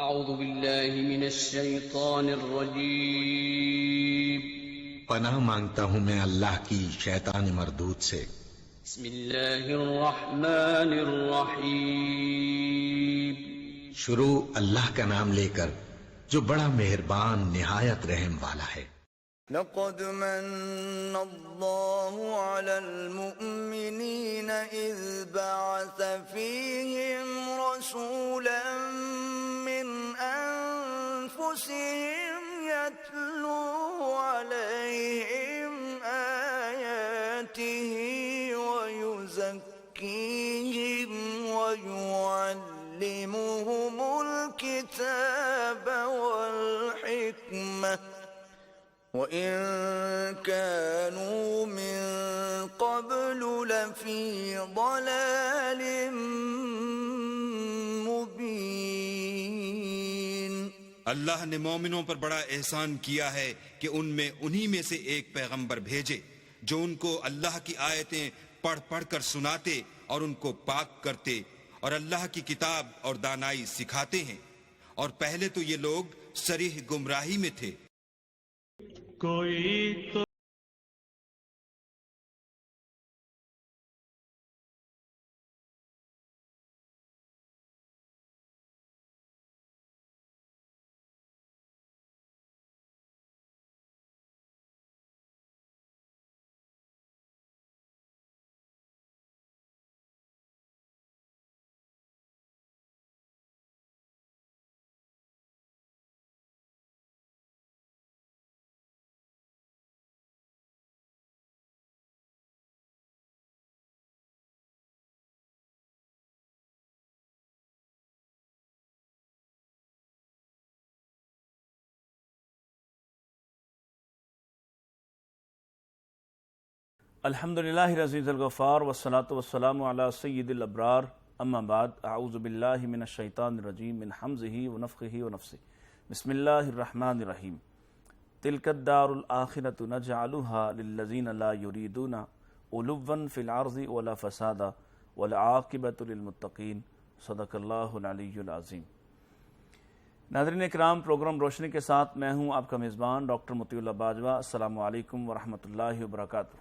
اعوذ باللہ من الشیطان الرجیم پناہ مانگتا ہوں میں اللہ کی شیطان مردود سے۔ بسم اللہ الرحمن الرحیم شروع اللہ کا نام لے کر جو بڑا مہربان نہایت رحم والا ہے۔ لقد من الله على المؤمنين إذ بعث فيهم رسولا من أنفسهم يتلو عليهم آياته ويزكيهم ويعلمهم الكتاب والحكمة وَإِن كَانُوا مِن قَبْلُ لَفِي ضَلَالٍ مُبِينٍ۔ اللہ نے مومنوں پر بڑا احسان کیا ہے کہ ان میں انہی میں سے ایک پیغمبر بھیجے جو ان کو اللہ کی آیتیں پڑھ پڑھ کر سناتے اور ان کو پاک کرتے اور اللہ کی کتاب اور دانائی سکھاتے ہیں، اور پہلے تو یہ لوگ صریح گمراہی میں تھے۔ کوئی تو الحمدللہ رضی الغفار والصلاة والسلام علی سید الابرار، اما بعد، اعوذ باللہ من الشیطان الرجیم من حمزہ ونفخہ ونفثہ، بسم اللہ الرحمن الرحیم۔ تلک الدار الآخرۃ نجعلها للذین لا یریدون علوا فی الارض ولا فسادا والعاقبۃ للمتقین، صدق اللہ العلی العظیم۔ ناظرین اکرام، پروگرام روشنی کے ساتھ میں ہوں آپ کا میزبان ڈاکٹر مطیع اللہ باجوہ۔ السلام علیکم ورحمۃ اللہ وبرکاتہ۔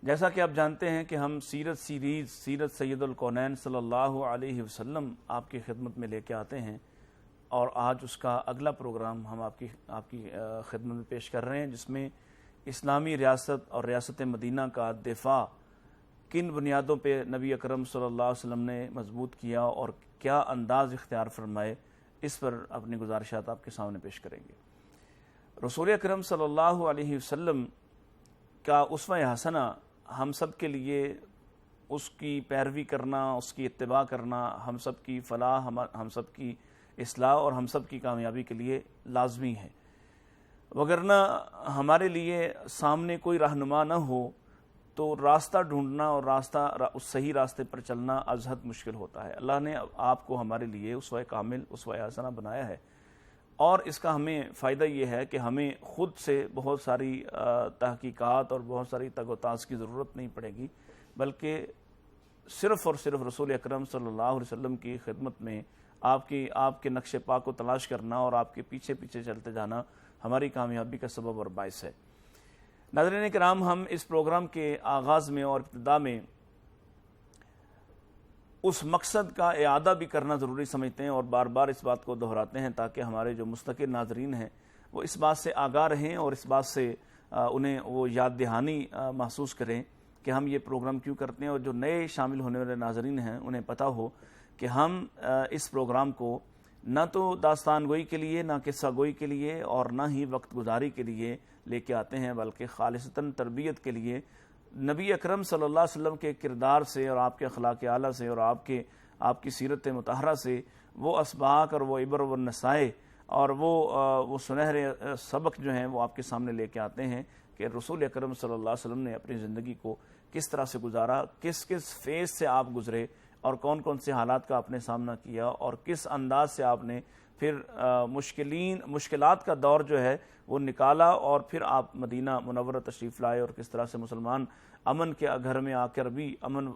جیسا کہ آپ جانتے ہیں کہ ہم سیرت سیریز سیرت سید الکونین صلی اللہ علیہ وسلم آپ کی خدمت میں لے کے آتے ہیں، اور آج اس کا اگلا پروگرام ہم آپ کی خدمت میں پیش کر رہے ہیں، جس میں اسلامی ریاست اور ریاست مدینہ کا دفاع کن بنیادوں پہ نبی اکرم صلی اللہ علیہ وسلم نے مضبوط کیا اور کیا انداز اختیار فرمائے، اس پر اپنی گزارشات آپ کے سامنے پیش کریں گے۔ رسول اکرم صلی اللہ علیہ وسلم کا اسوہ حسنہ ہم سب کے لیے اس کی پیروی کرنا، اس کی اتباع کرنا ہم سب کی فلاح، ہم سب کی اصلاح اور ہم سب کی کامیابی کے لیے لازمی ہے، وگرنہ ہمارے لیے سامنے کوئی رہنما نہ ہو تو راستہ ڈھونڈنا اور اس صحیح راستے پر چلنا ازحد مشکل ہوتا ہے۔ اللہ نے آپ کو ہمارے لیے اسوہ کامل، اسوہ حسنہ بنایا ہے، اور اس کا ہمیں فائدہ یہ ہے کہ ہمیں خود سے بہت ساری تحقیقات اور بہت ساری تگ و تاز کی ضرورت نہیں پڑے گی، بلکہ صرف اور صرف رسول اکرم صلی اللہ علیہ وسلم کی خدمت میں آپ کے نقش پا کو تلاش کرنا اور آپ کے پیچھے پیچھے چلتے جانا ہماری کامیابی کا سبب اور باعث ہے۔ ناظرین کرام، ہم اس پروگرام کے آغاز میں اور ابتدا میں اس مقصد کا اعادہ بھی کرنا ضروری سمجھتے ہیں اور بار بار اس بات کو دہراتے ہیں تاکہ ہمارے جو مستقل ناظرین ہیں وہ اس بات سے آگاہ رہیں اور اس بات سے انہیں وہ یاد دہانی محسوس کریں کہ ہم یہ پروگرام کیوں کرتے ہیں، اور جو نئے شامل ہونے والے ناظرین ہیں انہیں پتہ ہو کہ ہم اس پروگرام کو نہ تو داستان گوئی کے لیے، نہ قصہ گوئی کے لیے اور نہ ہی وقت گزاری کے لیے لے کے آتے ہیں، بلکہ خالصتاً تربیت کے لیے، نبی اکرم صلی اللہ علیہ وسلم کے کردار سے اور آپ کے اخلاق اعلیٰ سے اور آپ کی سیرت مطہرہ سے وہ اسباق اور وہ عبر و نصائح اور وہ سنہرے سبق جو ہیں وہ آپ کے سامنے لے کے آتے ہیں کہ رسول اکرم صلی اللہ علیہ وسلم نے اپنی زندگی کو کس طرح سے گزارا، کس کس فیز سے آپ گزرے، اور کون کون سے حالات کا آپ نے سامنا کیا اور کس انداز سے آپ نے پھر مشکلات کا دور جو ہے وہ نکالا اور پھر آپ مدینہ منورہ تشریف لائے، اور کس طرح سے مسلمان امن کے گھر میں آ کر بھی امن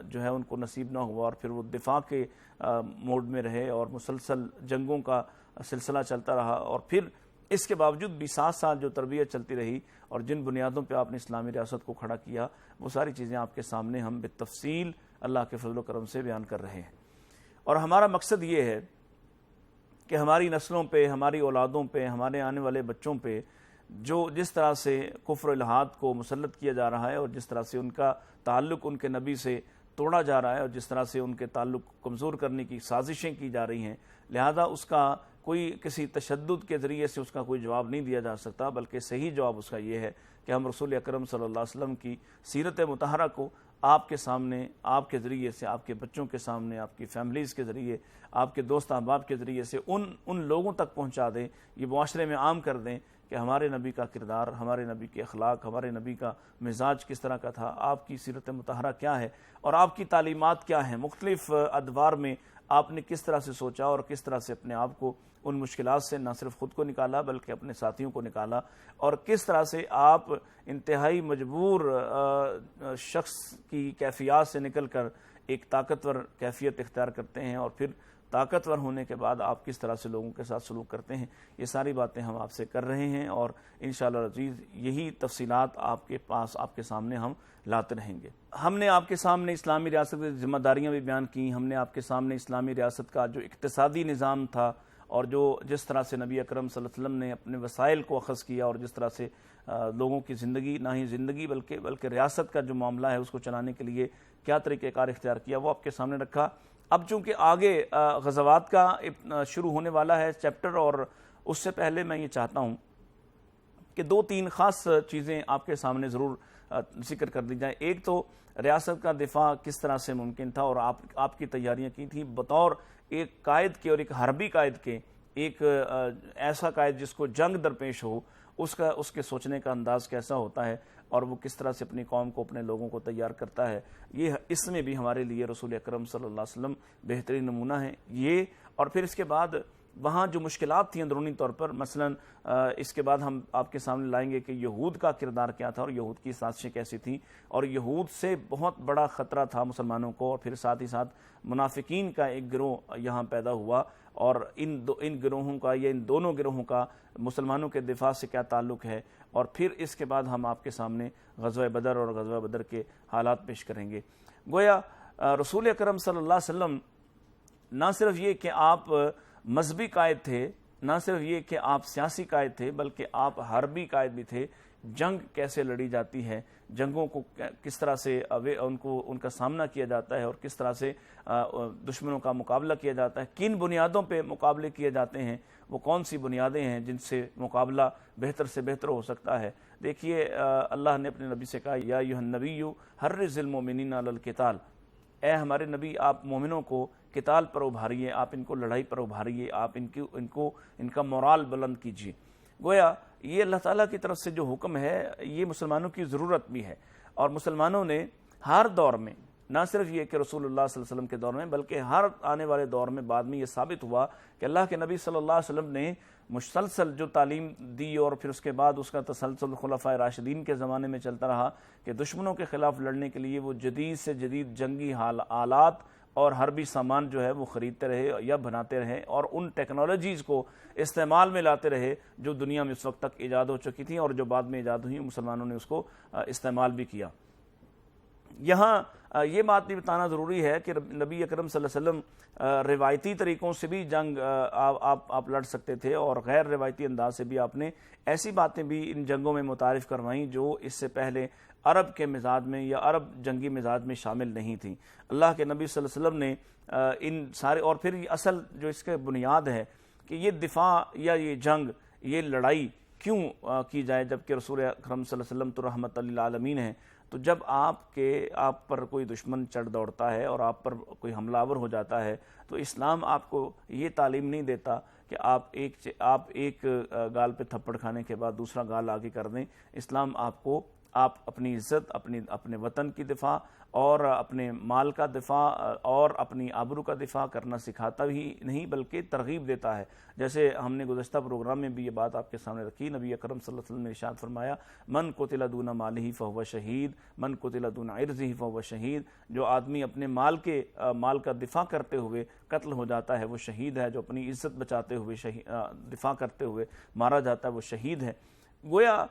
جو ہے ان کو نصیب نہ ہوا، اور پھر وہ دفاع کے موڈ میں رہے اور مسلسل جنگوں کا سلسلہ چلتا رہا، اور پھر اس کے باوجود بھی 7 سال جو تربیت چلتی رہی اور جن بنیادوں پہ آپ نے اسلامی ریاست کو کھڑا کیا، وہ ساری چیزیں آپ کے سامنے ہم بالتفصیل اللہ کے فضل و کرم سے بیان کر رہے ہیں۔ اور ہمارا مقصد یہ ہے کہ ہماری نسلوں پہ، ہماری اولادوں پہ، ہمارے آنے والے بچوں پہ جس طرح سے کفر و الحاد کو مسلط کیا جا رہا ہے، اور جس طرح سے ان کا تعلق ان کے نبی سے توڑا جا رہا ہے، اور جس طرح سے ان کے تعلق کمزور کرنے کی سازشیں کی جا رہی ہیں، لہذا اس کا کوئی کسی تشدد کے ذریعے سے اس کا کوئی جواب نہیں دیا جا سکتا، بلکہ صحیح جواب اس کا یہ ہے کہ ہم رسول اکرم صلی اللہ علیہ وسلم کی سیرت مطہرہ کو آپ کے سامنے، آپ کے ذریعے سے، آپ کے بچوں کے سامنے، آپ کی فیملیز کے ذریعے، آپ کے دوست احباب کے ذریعے سے ان لوگوں تک پہنچا دیں، یہ معاشرے میں عام کر دیں کہ ہمارے نبی کا کردار، ہمارے نبی کے اخلاق، ہمارے نبی کا مزاج کس طرح کا تھا، آپ کی سیرت مطہرہ کیا ہے اور آپ کی تعلیمات کیا ہیں، مختلف ادوار میں آپ نے کس طرح سے سوچا اور کس طرح سے اپنے آپ کو ان مشکلات سے نہ صرف خود کو نکالا بلکہ اپنے ساتھیوں کو نکالا، اور کس طرح سے آپ انتہائی مجبور شخص کی کیفیات سے نکل کر ایک طاقتور کیفیت اختیار کرتے ہیں، اور پھر طاقتور ہونے کے بعد آپ کس طرح سے لوگوں کے ساتھ سلوک کرتے ہیں۔ یہ ساری باتیں ہم آپ سے کر رہے ہیں، اور انشاءاللہ العزیز یہی تفصیلات آپ کے پاس، آپ کے سامنے ہم لاتے رہیں گے۔ ہم نے آپ کے سامنے اسلامی ریاست کی ذمہ داریاں بھی بیان کی، ہم نے آپ کے سامنے اسلامی ریاست کا جو اقتصادی نظام تھا اور جس طرح سے نبی اکرم صلی اللہ علیہ وسلم نے اپنے وسائل کو اخذ کیا، اور جس طرح سے لوگوں کی زندگی، نہ ہی زندگی بلکہ ریاست کا جو معاملہ ہے اس کو چلانے کے لیے کیا طریقہ کار اختیار کیا، وہ آپ کے سامنے رکھا۔ اب چونکہ آگے غزوات کا شروع ہونے والا ہے چیپٹر، اور اس سے پہلے میں یہ چاہتا ہوں کہ 2-3 خاص چیزیں آپ کے سامنے ضرور ذکر کر دی جائیں۔ ایک تو ریاست کا دفاع کس طرح سے ممکن تھا، اور آپ کی تیاریاں کی تھیں بطور ایک قائد کے، اور ایک حربی قائد کے، ایک ایسا قائد جس کو جنگ درپیش ہو، اس کے سوچنے کا انداز کیسا ہوتا ہے، اور وہ کس طرح سے اپنی قوم کو، اپنے لوگوں کو تیار کرتا ہے۔ یہ اس میں بھی ہمارے لیے رسول اکرم صلی اللہ علیہ وسلم بہترین نمونہ ہیں یہ۔ اور پھر اس کے بعد وہاں جو مشکلات تھیں اندرونی طور پر، مثلا اس کے بعد ہم آپ کے سامنے لائیں گے کہ یہود کا کردار کیا تھا اور یہود کی سازشیں کیسی تھیں، اور یہود سے بہت بڑا خطرہ تھا مسلمانوں کو، اور پھر ساتھ ہی ساتھ منافقین کا ایک گروہ یہاں پیدا ہوا، اور ان گروہوں کا یا ان دونوں گروہوں کا مسلمانوں کے دفاع سے کیا تعلق ہے۔ اور پھر اس کے بعد ہم آپ کے سامنے غزوہ بدر اور غزوہ بدر کے حالات پیش کریں گے۔ گویا رسول اکرم صلی اللہ علیہ وسلم نہ صرف یہ کہ آپ مذہبی قائد تھے، نہ صرف یہ کہ آپ سیاسی قائد تھے، بلکہ آپ حربی قائد بھی تھے۔ جنگ کیسے لڑی جاتی ہے، جنگوں کو کس طرح سے ان کا سامنا کیا جاتا ہے، اور کس طرح سے دشمنوں کا مقابلہ کیا جاتا ہے، کن بنیادوں پہ مقابلے کیے جاتے ہیں، وہ کون سی بنیادیں ہیں جن سے مقابلہ بہتر سے بہتر ہو سکتا ہے۔ دیکھیے اللہ نے اپنے نبی سے کہا، یا ایھا النبی حرض المؤمنین علی القتال، اے ہمارے نبی آپ مومنوں کو قتال پر ابھاریے، آپ ان کو لڑائی پر ابھاریے، آپ ان کا مورال بلند کیجیے۔ گویا یہ اللہ تعالیٰ کی طرف سے جو حکم ہے یہ مسلمانوں کی ضرورت بھی ہے، اور مسلمانوں نے ہر دور میں، نہ صرف یہ کہ رسول اللہ صلی اللہ علیہ وسلم کے دور میں، بلکہ ہر آنے والے دور میں بعد میں یہ ثابت ہوا کہ اللہ کے نبی صلی اللہ علیہ وسلم نے مسلسل جو تعلیم دی، اور پھر اس کے بعد اس کا تسلسل خلفائے راشدین کے زمانے میں چلتا رہا کہ دشمنوں کے خلاف لڑنے کے لیے وہ جدید سے جدید جنگی آلات اور حربی سامان جو ہے وہ خریدتے رہے یا بناتے رہے، اور ان ٹیکنالوجیز کو استعمال میں لاتے رہے جو دنیا میں اس وقت تک ایجاد ہو چکی تھیں، اور جو بعد میں ایجاد ہوئی مسلمانوں نے اس کو استعمال بھی کیا۔ یہاں یہ بات بھی بتانا ضروری ہے کہ نبی اکرم صلی اللہ علیہ وسلم روایتی طریقوں سے بھی جنگ آپ لڑ سکتے تھے، اور غیر روایتی انداز سے بھی آپ نے ایسی باتیں بھی ان جنگوں میں متعارف کروائیں جو اس سے پہلے عرب کے مزاج میں یا عرب جنگی مزاج میں شامل نہیں تھیں۔ اللہ کے نبی صلی اللہ علیہ وسلم نے ان سارے، اور پھر اصل جو اس کے بنیاد ہے کہ یہ دفاع یا یہ جنگ، یہ لڑائی کیوں کی جائے، جبکہ رسول اکرم صلی اللہ علیہ وسلم تو رحمت للعالمین ہیں۔ تو جب آپ پر کوئی دشمن چڑھ دوڑتا ہے اور آپ پر کوئی حملہ آور ہو جاتا ہے، تو اسلام آپ کو یہ تعلیم نہیں دیتا کہ آپ ایک گال پہ تھپڑ کھانے کے بعد دوسرا گال آگے کر دیں۔ اسلام آپ کو آپ اپنی عزت، اپنے وطن کی دفاع اور اپنے مال کا دفاع اور اپنی آبرو کا دفاع کرنا سکھاتا ہی نہیں بلکہ ترغیب دیتا ہے۔ جیسے ہم نے گزشتہ پروگرام میں بھی یہ بات آپ کے سامنے رکھی، نبی اکرم صلی اللہ علیہ وسلم نے ارشاد فرمایا من قتل دون مالہ فہو شہید، من قتل دون عرضہ فہو شہید، جو آدمی اپنے مال کا دفاع کرتے ہوئے قتل ہو جاتا ہے وہ شہید ہے، جو اپنی عزت بچاتے ہوئے دفاع کرتے ہوئے مارا جاتا ہے وہ شہید ہے۔ گویا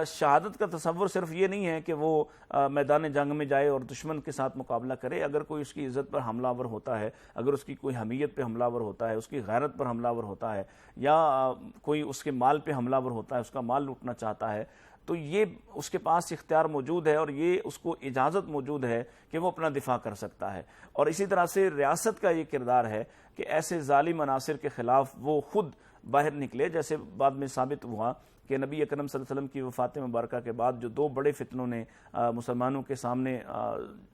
شہادت کا تصور صرف یہ نہیں ہے کہ وہ میدان جنگ میں جائے اور دشمن کے ساتھ مقابلہ کرے۔ اگر کوئی اس کی عزت پر حملہ آور ہوتا ہے، اگر اس کی کوئی حمیت پہ حملہ آور ہوتا ہے، اس کی غیرت پر حملہ آور ہوتا ہے، یا کوئی اس کے مال پہ حملہ آور ہوتا ہے، اس کا مال لوٹنا چاہتا ہے، تو یہ اس کے پاس اختیار موجود ہے اور یہ اس کو اجازت موجود ہے کہ وہ اپنا دفاع کر سکتا ہے۔ اور اسی طرح سے ریاست کا یہ کردار ہے کہ ایسے ظالم عناصر کے خلاف وہ خود باہر نکلے، جیسے بعد میں ثابت ہوا کہ نبی اکرم صلی اللہ علیہ وسلم کی وفات مبارکہ کے بعد جو دو بڑے فتنوں نے مسلمانوں کے سامنے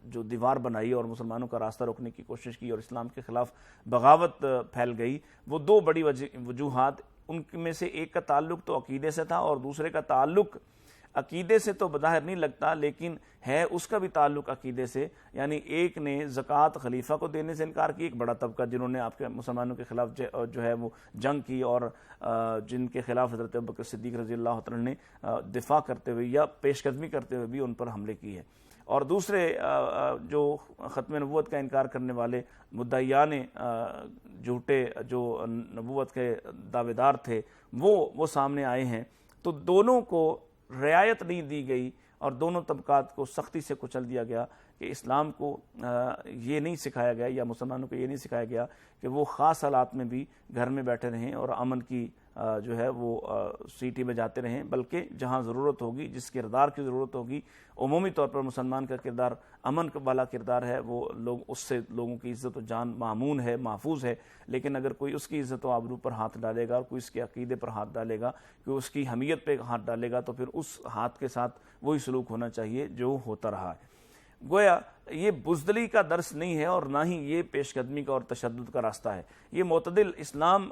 جو دیوار بنائی اور مسلمانوں کا راستہ روکنے کی کوشش کی اور اسلام کے خلاف بغاوت پھیل گئی، وہ دو بڑی وجوہات، ان میں سے ایک کا تعلق تو عقیدے سے تھا اور دوسرے کا تعلق عقیدے سے تو بظاہر نہیں لگتا لیکن ہے اس کا بھی تعلق عقیدے سے، یعنی ایک نے زکوٰۃ خلیفہ کو دینے سے انکار کی، ایک بڑا طبقہ جنہوں نے آپ کے مسلمانوں کے خلاف جو ہے وہ جنگ کی اور جن کے خلاف حضرت ابوبکر صدیق رضی اللہ عنہ نے دفاع کرتے ہوئے یا پیش قدمی کرتے ہوئے بھی ان پر حملے کی ہے۔ اور دوسرے جو ختم نبوت کا انکار کرنے والے مدعیان جھوٹے جو نبوت کے دعوے دار تھے وہ سامنے آئے ہیں، تو دونوں کو رعایت نہیں دی گئی اور دونوں طبقات کو سختی سے کچل دیا گیا کہ اسلام کو یہ نہیں سکھایا گیا یا مسلمانوں کو یہ نہیں سکھایا گیا کہ وہ خاص حالات میں بھی گھر میں بیٹھے رہیں اور امن کی جو ہے وہ سیٹی بجاتے رہیں، بلکہ جہاں ضرورت ہوگی، جس کردار کی ضرورت ہوگی، عمومی طور پر مسلمان کا کردار امن والا کردار ہے، وہ لوگ اس سے لوگوں کی عزت و جان مامون ہے، محفوظ ہے، لیکن اگر کوئی اس کی عزت و آبرو پر ہاتھ ڈالے گا، کوئی اس کے عقیدے پر ہاتھ ڈالے گا، کوئی اس کی حمیت پہ ہاتھ ڈالے گا، تو پھر اس ہاتھ کے ساتھ وہی سلوک ہونا چاہیے جو ہوتا رہا ہے۔ گویا یہ بزدلی کا درس نہیں ہے اور نہ ہی یہ پیش قدمی کا اور تشدد کا راستہ ہے، یہ معتدل اسلام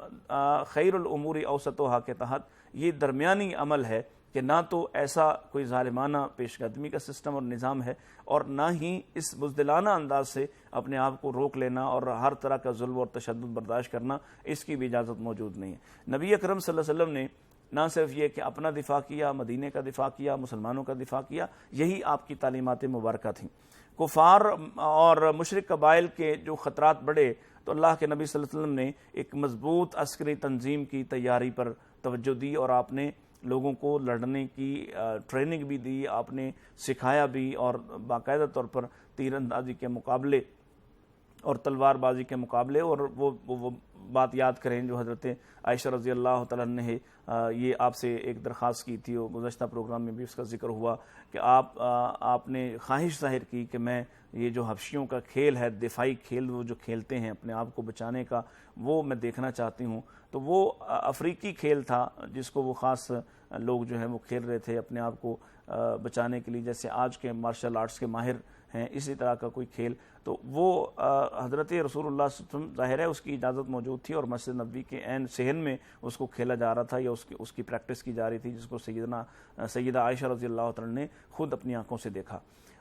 خیر الامور اوسطها کے تحت یہ درمیانی عمل ہے کہ نہ تو ایسا کوئی ظالمانہ پیش قدمی کا سسٹم اور نظام ہے اور نہ ہی اس بزدلانہ انداز سے اپنے آپ کو روک لینا اور ہر طرح کا ظلم اور تشدد برداشت کرنا، اس کی بھی اجازت موجود نہیں ہے۔ نبی اکرم صلی اللہ علیہ وسلم نے نہ صرف یہ کہ اپنا دفاع کیا، مدینے کا دفاع کیا، مسلمانوں کا دفاع کیا، یہی آپ کی تعلیمات مبارکہ تھیں۔ کفار اور مشرک قبائل کے جو خطرات بڑھے تو اللہ کے نبی صلی اللہ علیہ وسلم نے ایک مضبوط عسکری تنظیم کی تیاری پر توجہ دی اور آپ نے لوگوں کو لڑنے کی ٹریننگ بھی دی، آپ نے سکھایا بھی، اور باقاعدہ طور پر تیر اندازی کے مقابلے اور تلوار بازی کے مقابلے، اور وہ بات یاد کریں جو حضرت عائشہ رضی اللہ تعالیٰ نے یہ آپ سے ایک درخواست کی تھی، اور گزشتہ پروگرام میں بھی اس کا ذکر ہوا کہ آپ نے خواہش ظاہر کی کہ میں یہ جو حبشیوں کا کھیل ہے، دفاعی کھیل وہ جو کھیلتے ہیں اپنے آپ کو بچانے کا، وہ میں دیکھنا چاہتی ہوں۔ تو وہ افریقی کھیل تھا جس کو وہ خاص لوگ جو ہیں وہ کھیل رہے تھے اپنے آپ کو بچانے کے لیے، جیسے آج کے مارشل آرٹس کے ماہر ہیں، اسی طرح کا کوئی کھیل۔ تو وہ حضرت رسول اللہ صلی اللہ علیہ وسلم، ظاہر ہے اس کی اجازت موجود تھی اور مسجد نبوی کے عین صحن میں اس کو کھیلا جا رہا تھا یا اس کی پریکٹس کی جا رہی تھی، جس کو سیدہ عائشہ رضی اللہ عنہا نے خود اپنی آنکھوں سے دیکھا۔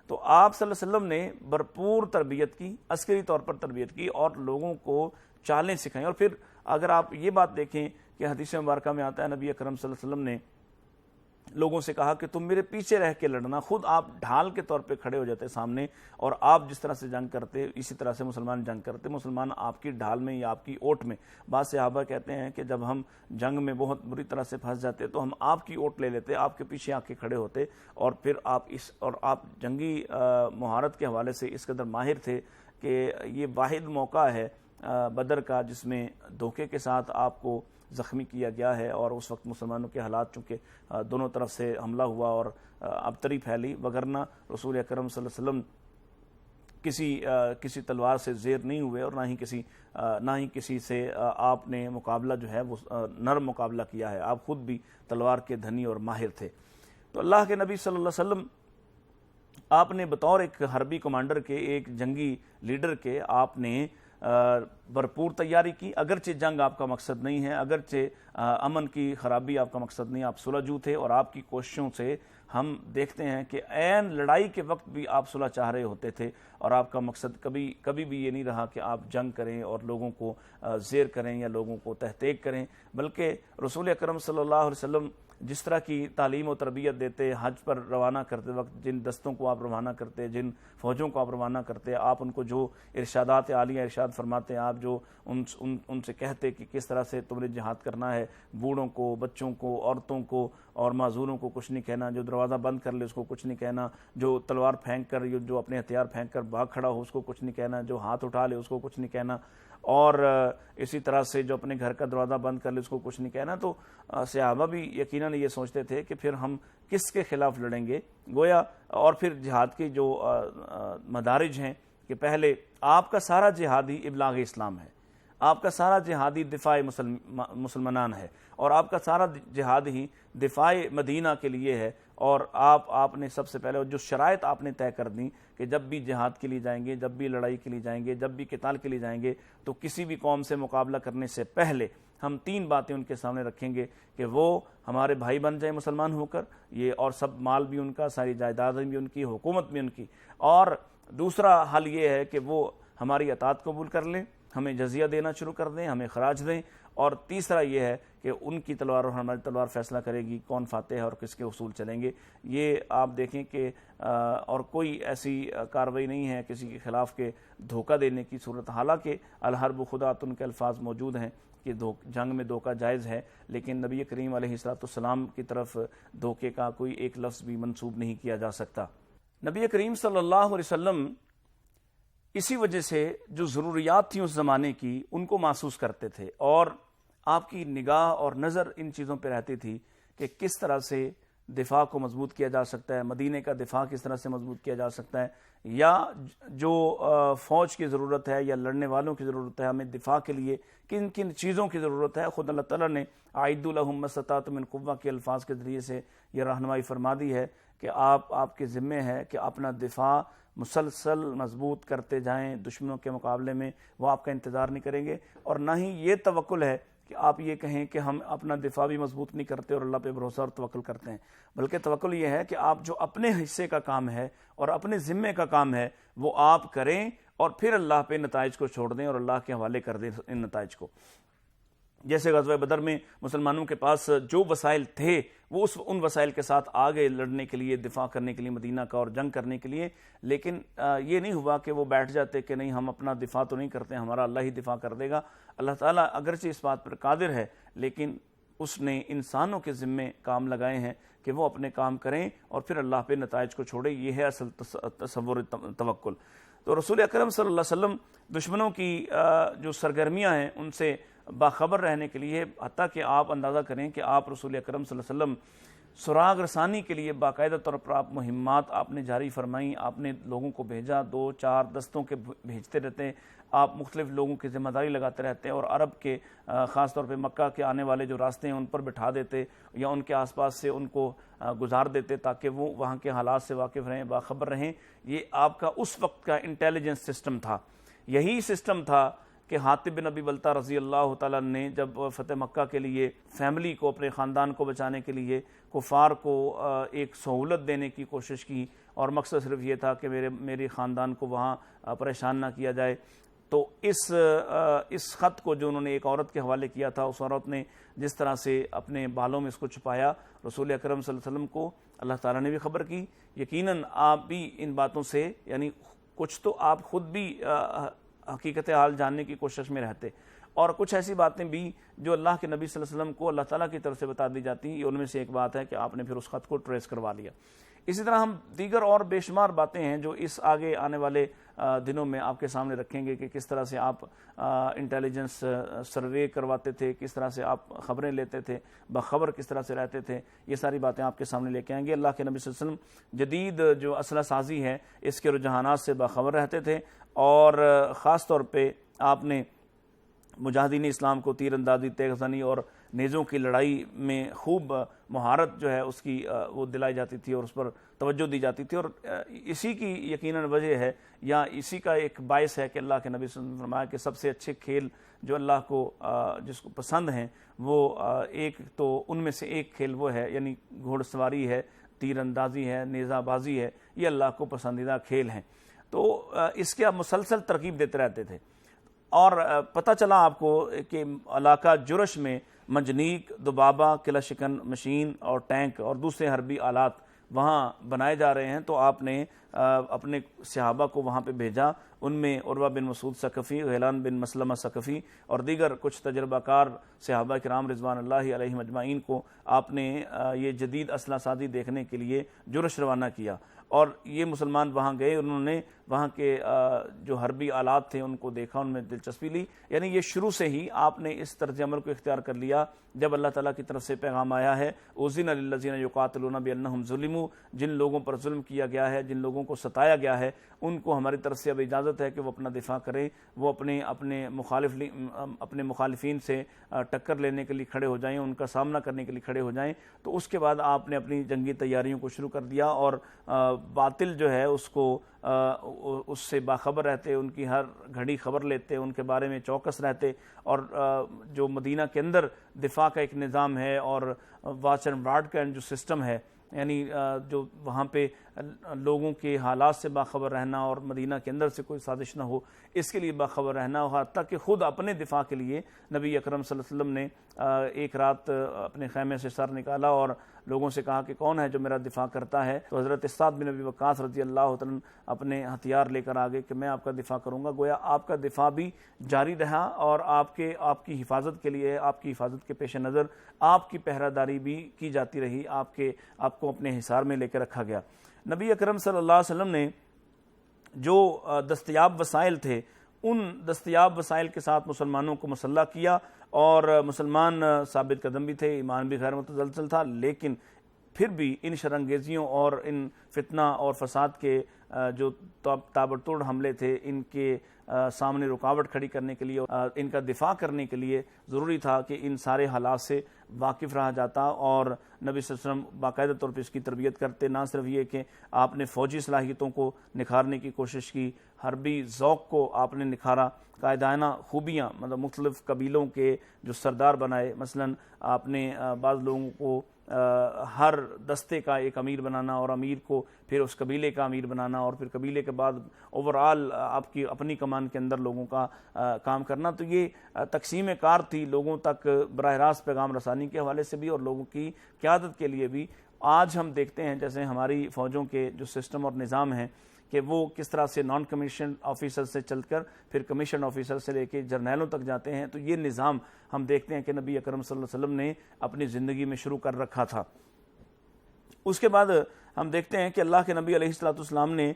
تو آپ صلی اللہ علیہ وسلم نے بھرپور تربیت کی، عسکری طور پر تربیت کی اور لوگوں کو چالیں سکھائیں۔ اور پھر اگر آپ یہ بات دیکھیں کہ حدیث مبارکہ میں آتا ہے نبی اکرم صلی اللہ علیہ وسلم نے لوگوں سے کہا کہ تم میرے پیچھے رہ کے لڑنا، خود آپ ڈھال کے طور پہ کھڑے ہو جاتے سامنے، اور آپ جس طرح سے جنگ کرتے اسی طرح سے مسلمان جنگ کرتے، مسلمان آپ کی ڈھال میں یا آپ کی اوٹ میں۔ بعض صحابہ کہتے ہیں کہ جب ہم جنگ میں بہت بری طرح سے پھنس جاتے تو ہم آپ کی اوٹ لے لیتے، آپ کے پیچھے آ کے کھڑے ہوتے، اور پھر آپ جنگی مہارت کے حوالے سے اس قدر ماہر تھے کہ یہ واحد موقع ہے بدر کا جس میں دھوکے کے ساتھ آپ کو زخمی کیا گیا ہے، اور اس وقت مسلمانوں کے حالات چونکہ دونوں طرف سے حملہ ہوا اور ابتری پھیلی، وگرنہ رسول اکرم صلی اللہ علیہ وسلم کسی تلوار سے زیر نہیں ہوئے اور نہ ہی کسی سے آپ نے مقابلہ جو ہے وہ نرم مقابلہ کیا ہے، آپ خود بھی تلوار کے دھنی اور ماہر تھے۔ تو اللہ کے نبی صلی اللہ علیہ وسلم آپ نے بطور ایک حربی کمانڈر کے، ایک جنگی لیڈر کے، آپ نے بھرپور تیاری کی، اگرچہ جنگ آپ کا مقصد نہیں ہے، اگرچہ امن کی خرابی آپ کا مقصد نہیں، آپ صلح تھے، اور آپ کی کوششوں سے ہم دیکھتے ہیں کہ عین لڑائی کے وقت بھی آپ صلح چاہ رہے ہوتے تھے، اور آپ کا مقصد کبھی بھی یہ نہیں رہا کہ آپ جنگ کریں اور لوگوں کو زیر کریں یا لوگوں کو تحقیق کریں، بلکہ رسول اکرم صلی اللہ علیہ وسلم جس طرح کی تعلیم و تربیت دیتے، حج پر روانہ کرتے وقت جن دستوں کو آپ روانہ کرتے، جن فوجوں کو آپ روانہ کرتے، آپ ان کو جو ارشادات عالیہ ارشاد فرماتے، آپ جو ان سے کہتے کہ کس طرح سے تم نے جہاد کرنا ہے، بوڑھوں کو، بچوں کو، عورتوں کو اور معذوروں کو کچھ نہیں کہنا، جو دروازہ بند کر لے اس کو کچھ نہیں کہنا، جو تلوار پھینک کر جو اپنے ہتھیار پھینک کر بھاگ کھڑا ہو اس کو کچھ نہیں کہنا، جو ہاتھ اٹھا لے اس کو کچھ نہیں کہنا، اور اسی طرح سے جو اپنے گھر کا دروازہ بند کر لے اس کو کچھ نہیں کہنا۔ تو صحابہ بھی یقیناً یہ سوچتے تھے کہ پھر ہم کس کے خلاف لڑیں گے، گویا اور پھر جہاد کی جو مدارج ہیں کہ پہلے آپ کا سارا جہاد ہی ابلاغ اسلام ہے، آپ کا سارا جہاد ہی دفاع مسلمانان ہے، اور آپ کا سارا جہاد ہی دفاع مدینہ کے لیے ہے، اور آپ نے سب سے پہلے جو شرائط آپ نے طے کر دیں کہ جب بھی جہاد کے لیے جائیں گے، جب بھی لڑائی کے لیے جائیں گے، جب بھی قتال کے لیے جائیں گے، تو کسی بھی قوم سے مقابلہ کرنے سے پہلے ہم 3 باتیں ان کے سامنے رکھیں گے کہ وہ ہمارے بھائی بن جائیں مسلمان ہو کر، یہ اور سب مال بھی ان کا، ساری جائیدادیں بھی ان کی، حکومت بھی ان کی، اور دوسرا حل یہ ہے کہ وہ ہماری اطاعت قبول کر لیں، ہمیں جزیہ دینا شروع کر دیں، ہمیں خراج دیں، اور تیسرا یہ ہے کہ ان کی تلوار اور ہماری تلوار فیصلہ کرے گی کون فاتح ہے اور کس کے اصول چلیں گے۔ یہ آپ دیکھیں کہ اور کوئی ایسی کارروائی نہیں ہے کسی کے خلاف کے دھوکہ دینے کی صورت، حالانکہ الحرب خدعۃ کے الفاظ موجود ہیں کہ جنگ میں دھوکہ جائز ہے، لیکن نبی کریم علیہ السلام کی طرف دھوکے کا کوئی ایک لفظ بھی منسوب نہیں کیا جا سکتا۔ نبی کریم صلی اللہ علیہ وسلم اسی وجہ سے جو ضروریات تھیں اس زمانے کی ان کو محسوس کرتے تھے، اور آپ کی نگاہ اور نظر ان چیزوں پہ رہتی تھی کہ کس طرح سے دفاع کو مضبوط کیا جا سکتا ہے، مدینے کا دفاع کس طرح سے مضبوط کیا جا سکتا ہے، یا جو فوج کی ضرورت ہے یا لڑنے والوں کی ضرورت ہے، ہمیں دفاع کے لیے کن کن چیزوں کی ضرورت ہے۔ خود اللہ تعالیٰ نے اعدوا لهم ما استطعتم من قوة کے الفاظ کے ذریعے سے یہ رہنمائی فرما دی ہے کہ آپ کے ذمے ہے کہ اپنا دفاع مسلسل مضبوط کرتے جائیں، دشمنوں کے مقابلے میں وہ آپ کا انتظار نہیں کریں گے، اور نہ ہی یہ توکل ہے کہ آپ یہ کہیں کہ ہم اپنا دفاع بھی مضبوط نہیں کرتے اور اللہ پہ بھروسہ اور توکل کرتے ہیں، بلکہ توکل یہ ہے کہ آپ جو اپنے حصے کا کام ہے اور اپنے ذمے کا کام ہے وہ آپ کریں، اور پھر اللہ پہ نتائج کو چھوڑ دیں اور اللہ کے حوالے کر دیں ان نتائج کو۔ جیسے غزوہ بدر میں مسلمانوں کے پاس جو وسائل تھے وہ ان وسائل کے ساتھ آگے لڑنے کے لیے، دفاع کرنے کے لیے مدینہ کا اور جنگ کرنے کے لیے، لیکن یہ نہیں ہوا کہ وہ بیٹھ جاتے کہ نہیں ہم اپنا دفاع تو نہیں کرتے، ہمارا اللہ ہی دفاع کر دے گا۔ اللہ تعالیٰ اگرچہ اس بات پر قادر ہے، لیکن اس نے انسانوں کے ذمے کام لگائے ہیں کہ وہ اپنے کام کریں اور پھر اللہ پہ نتائج کو چھوڑیں۔ یہ ہے اصل تصور توکل۔ تو رسول اکرم صلی اللہ علیہ وسلم دشمنوں کی جو سرگرمیاں ہیں ان سے باخبر رہنے کے لیے، حتیٰ کہ آپ اندازہ کریں کہ آپ رسول اکرم صلی اللہ علیہ وسلم سراغ رسانی کے لیے باقاعدہ طور پر آپ مہمات آپ نے جاری فرمائیں، آپ نے لوگوں کو بھیجا، 2-4 دستوں کے بھیجتے رہتے ہیں، آپ مختلف لوگوں کی ذمہ داری لگاتے رہتے ہیں، اور عرب کے خاص طور پہ مکہ کے آنے والے جو راستے ہیں ان پر بٹھا دیتے یا ان کے آس پاس سے ان کو گزار دیتے تاکہ وہ وہاں کے حالات سے واقف رہیں، باخبر رہیں۔ یہ آپ کا اس وقت کا انٹیلیجنس سسٹم تھا۔ یہی سسٹم تھا کہ حاطب بن ابی بلتہ رضی اللہ تعالیٰ نے جب فتح مکہ کے لیے فیملی کو، اپنے خاندان کو بچانے کے لیے کفار کو ایک سہولت دینے کی کوشش کی، اور مقصد صرف یہ تھا کہ میرے خاندان کو وہاں پریشان نہ کیا جائے، تو اس خط کو جو انہوں نے ایک عورت کے حوالے کیا تھا، اس عورت نے جس طرح سے اپنے بالوں میں اس کو چھپایا، رسول اکرم صلی اللہ علیہ وسلم کو اللہ تعالیٰ نے بھی خبر کی۔ یقیناً آپ بھی ان باتوں سے، یعنی کچھ تو آپ خود بھی حقیقت حال جاننے کی کوشش میں رہتے، اور کچھ ایسی باتیں بھی جو اللہ کے نبی صلی اللہ علیہ وسلم کو اللہ تعالیٰ کی طرف سے بتا دی جاتی ہیں، یہ ان میں سے ایک بات ہے کہ آپ نے پھر اس خط کو ٹریس کروا لیا۔ اسی طرح ہم دیگر اور بے شمار باتیں ہیں جو اس آگے آنے والے دنوں میں آپ کے سامنے رکھیں گے کہ کس طرح سے آپ انٹیلیجنس سروے کرواتے تھے، کس طرح سے آپ خبریں لیتے تھے، باخبر کس طرح سے رہتے تھے، یہ ساری باتیں آپ کے سامنے لے کے آئیں گے۔ اللہ کے نبی صلی اللہ علیہ وسلم جدید جو اسلحہ سازی ہے اس کے رجحانات سے باخبر رہتے تھے، اور خاص طور پہ آپ نے مجاہدین اسلام کو تیر اندازی، تیغ زنی اور نیزوں کی لڑائی میں خوب مہارت جو ہے اس کی وہ دلائی جاتی تھی اور اس پر توجہ دی جاتی تھی، اور اسی کی یقیناً وجہ ہے یا اسی کا ایک باعث ہے کہ اللہ کے نبی صلی اللہ علیہ وسلم نے فرمایا کہ سب سے اچھے کھیل جو اللہ کو جس کو پسند ہیں وہ ایک تو ان میں سے ایک کھیل وہ ہے، یعنی گھوڑ سواری ہے، تیر اندازی ہے، نیزہ بازی ہے، یہ اللہ کو پسندیدہ کھیل ہیں۔ تو اس کے آپ مسلسل ترغیب دیتے رہتے تھے، اور پتہ چلا آپ کو کہ علاقہ جرش میں منجنیق، دبابہ، قلعہ شکن مشین اور ٹینک اور دوسرے حربی آلات وہاں بنائے جا رہے ہیں، تو آپ نے اپنے صحابہ کو وہاں پہ بھیجا۔ ان میں عروہ بن مسعود ثقفی، غیلان بن مسلمہ ثقفی اور دیگر کچھ تجربہ کار صحابہ کرام رضوان اللہ علیہم اجمعین کو آپ نے یہ جدید اسلحہ سازی دیکھنے کے لیے جرش روانہ کیا، اور یہ مسلمان وہاں گئے، انہوں نے وہاں کے جو حربی آلات تھے ان کو دیکھا، ان میں دلچسپی لی۔ یعنی یہ شروع سے ہی آپ نے اس طرز عمل کو اختیار کر لیا جب اللہ تعالیٰ کی طرف سے پیغام آیا ہے اذن للذین یقاتلون بانہم ظلموا، جن لوگوں پر ظلم کیا گیا ہے، جن لوگوں کو ستایا گیا ہے، ان کو ہماری طرف سے اب اجازت ہے کہ وہ اپنا دفاع کریں، وہ اپنے مخالفین سے ٹکر لینے کے لیے کھڑے ہو جائیں، ان کا سامنا کرنے کے لیے کھڑے ہو جائیں۔ تو اس کے بعد آپ نے اپنی جنگی تیاریوں کو شروع کر دیا، اور باطل جو ہے اس کو اس سے باخبر رہتے، ان کی ہر گھڑی خبر لیتے، ان کے بارے میں چوکس رہتے، اور جو مدینہ کے اندر دفاع کا ایک نظام ہے اور واچ اینڈ وارڈ کا جو سسٹم ہے، یعنی جو وہاں پہ لوگوں کے حالات سے باخبر رہنا اور مدینہ کے اندر سے کوئی سازش نہ ہو اس کے لیے باخبر رہنا، حتیٰ کہ خود اپنے دفاع کے لیے نبی اکرم صلی اللہ علیہ وسلم نے ایک رات اپنے خیمے سے سر نکالا اور لوگوں سے کہا کہ کون ہے جو میرا دفاع کرتا ہے؟ تو حضرت سعد بن ابی وقاص رضی اللہ عنہ اپنے ہتھیار لے کر آگے کہ میں آپ کا دفاع کروں گا۔ گویا آپ کا دفاع بھی جاری رہا، اور آپ کی حفاظت کے لیے، آپ کی حفاظت کے پیش نظر آپ کی پہرہ داری بھی کی جاتی رہی، آپ کو اپنے حصار میں لے کے رکھا گیا۔ نبی اکرم صلی اللہ علیہ وسلم نے جو دستیاب وسائل تھے ان دستیاب وسائل کے ساتھ مسلمانوں کو مسلح کیا، اور مسلمان ثابت قدم بھی تھے، ایمان بھی غیر متزلزل تھا، لیکن پھر بھی ان شرانگیزیوں اور ان فتنہ اور فساد کے جو تابڑتوڑ حملے تھے ان کے سامنے رکاوٹ کھڑی کرنے کے لیے، ان کا دفاع کرنے کے لیے ضروری تھا کہ ان سارے حالات سے واقف رہا جاتا، اور نبی صلی اللہ علیہ وسلم باقاعدہ طور پہ اس کی تربیت کرتے۔ نہ صرف یہ کہ آپ نے فوجی صلاحیتوں کو نکھارنے کی کوشش کی، حربی ذوق کو آپ نے نکھارا، قائدانہ خوبیاں مطلب مختلف قبیلوں کے جو سردار بنائے، مثلا آپ نے بعض لوگوں کو ہر دستے کا ایک امیر بنانا، اور امیر کو پھر اس قبیلے کا امیر بنانا، اور پھر قبیلے کے بعد اوورآل آپ کی اپنی کمان کے اندر لوگوں کا کام کرنا۔ تو یہ تقسیم کار تھی لوگوں تک براہ راست پیغام رسانی کے حوالے سے بھی اور لوگوں کی قیادت کے لیے بھی۔ آج ہم دیکھتے ہیں جیسے ہماری فوجوں کے جو سسٹم اور نظام ہیں کہ وہ کس طرح سے نان کمیشن آفیسر سے چل کر پھر کمیشن آفیسر سے لے کے جرنیلوں تک جاتے ہیں، تو یہ نظام ہم دیکھتے ہیں کہ نبی اکرم صلی اللہ علیہ وسلم نے اپنی زندگی میں شروع کر رکھا تھا۔ اس کے بعد ہم دیکھتے ہیں کہ اللہ کے نبی علیہ الصلوۃ والسلام نے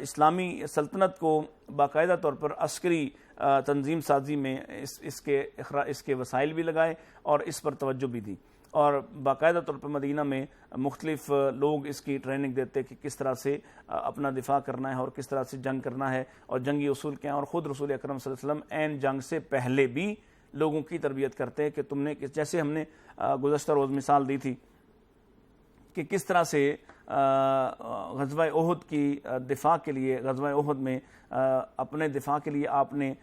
اسلامی سلطنت کو باقاعدہ طور پر عسکری تنظیم سازی میں اس کے وسائل بھی لگائے اور اس پر توجہ بھی دی، اور باقاعدہ طور پر مدینہ میں مختلف لوگ اس کی ٹریننگ دیتے کہ کس طرح سے اپنا دفاع کرنا ہے اور کس طرح سے جنگ کرنا ہے اور جنگی اصول کیا ہیں، اور خود رسول اکرم صلی اللہ علیہ وسلم عین جنگ سے پہلے بھی لوگوں کی تربیت کرتے ہیں کہ تم نے، جیسے ہم نے گزشتہ روز مثال دی تھی کہ کس طرح سے غزوہ احد کی دفاع کے لیے، غزوہ احد میں اپنے دفاع کے لیے آپ نے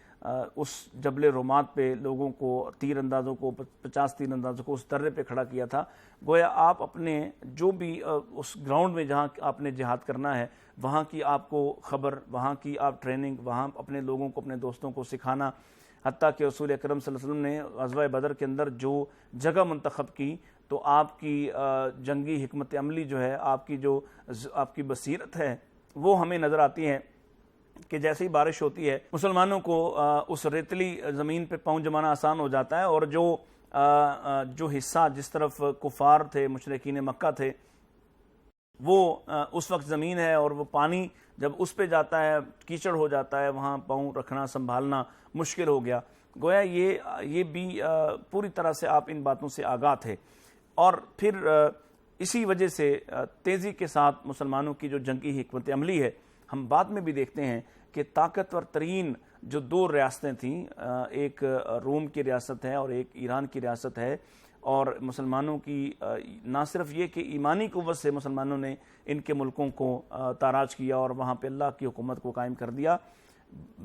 اس جبل رومات پہ لوگوں کو تیر اندازوں کو 50 تیر اندازوں کو اس درے پہ کھڑا کیا تھا۔ گویا آپ اپنے جو بھی اس گراؤنڈ میں جہاں آپ نے جہاد کرنا ہے وہاں کی آپ کو خبر، وہاں کی آپ ٹریننگ، وہاں اپنے لوگوں کو، اپنے دوستوں کو سکھانا، حتیٰ کہ رسول اکرم صلی اللہ علیہ وسلم نے غزوہ بدر کے اندر جو جگہ منتخب کی تو آپ کی جنگی حکمت عملی جو ہے، آپ کی بصیرت ہے، وہ ہمیں نظر آتی ہے کہ جیسے ہی بارش ہوتی ہے مسلمانوں کو اس ریتلی زمین پہ پاؤں جمانا آسان ہو جاتا ہے، اور جو حصہ جس طرف کفار تھے، مشرکین مکہ تھے، وہ اس وقت زمین ہے اور وہ پانی جب اس پہ جاتا ہے کیچڑ ہو جاتا ہے، وہاں پاؤں رکھنا سنبھالنا مشکل ہو گیا۔ گویا یہ بھی پوری طرح سے آپ ان باتوں سے آگاہ تھے، اور پھر اسی وجہ سے تیزی کے ساتھ مسلمانوں کی جو جنگی حکمت عملی ہے ہم بعد میں بھی دیکھتے ہیں کہ طاقتور ترین جو دو ریاستیں تھیں، ایک روم کی ریاست ہے اور ایک ایران کی ریاست ہے، اور مسلمانوں کی نہ صرف یہ کہ ایمانی قوت سے مسلمانوں نے ان کے ملکوں کو تاراج کیا اور وہاں پہ اللہ کی حکومت کو قائم کر دیا،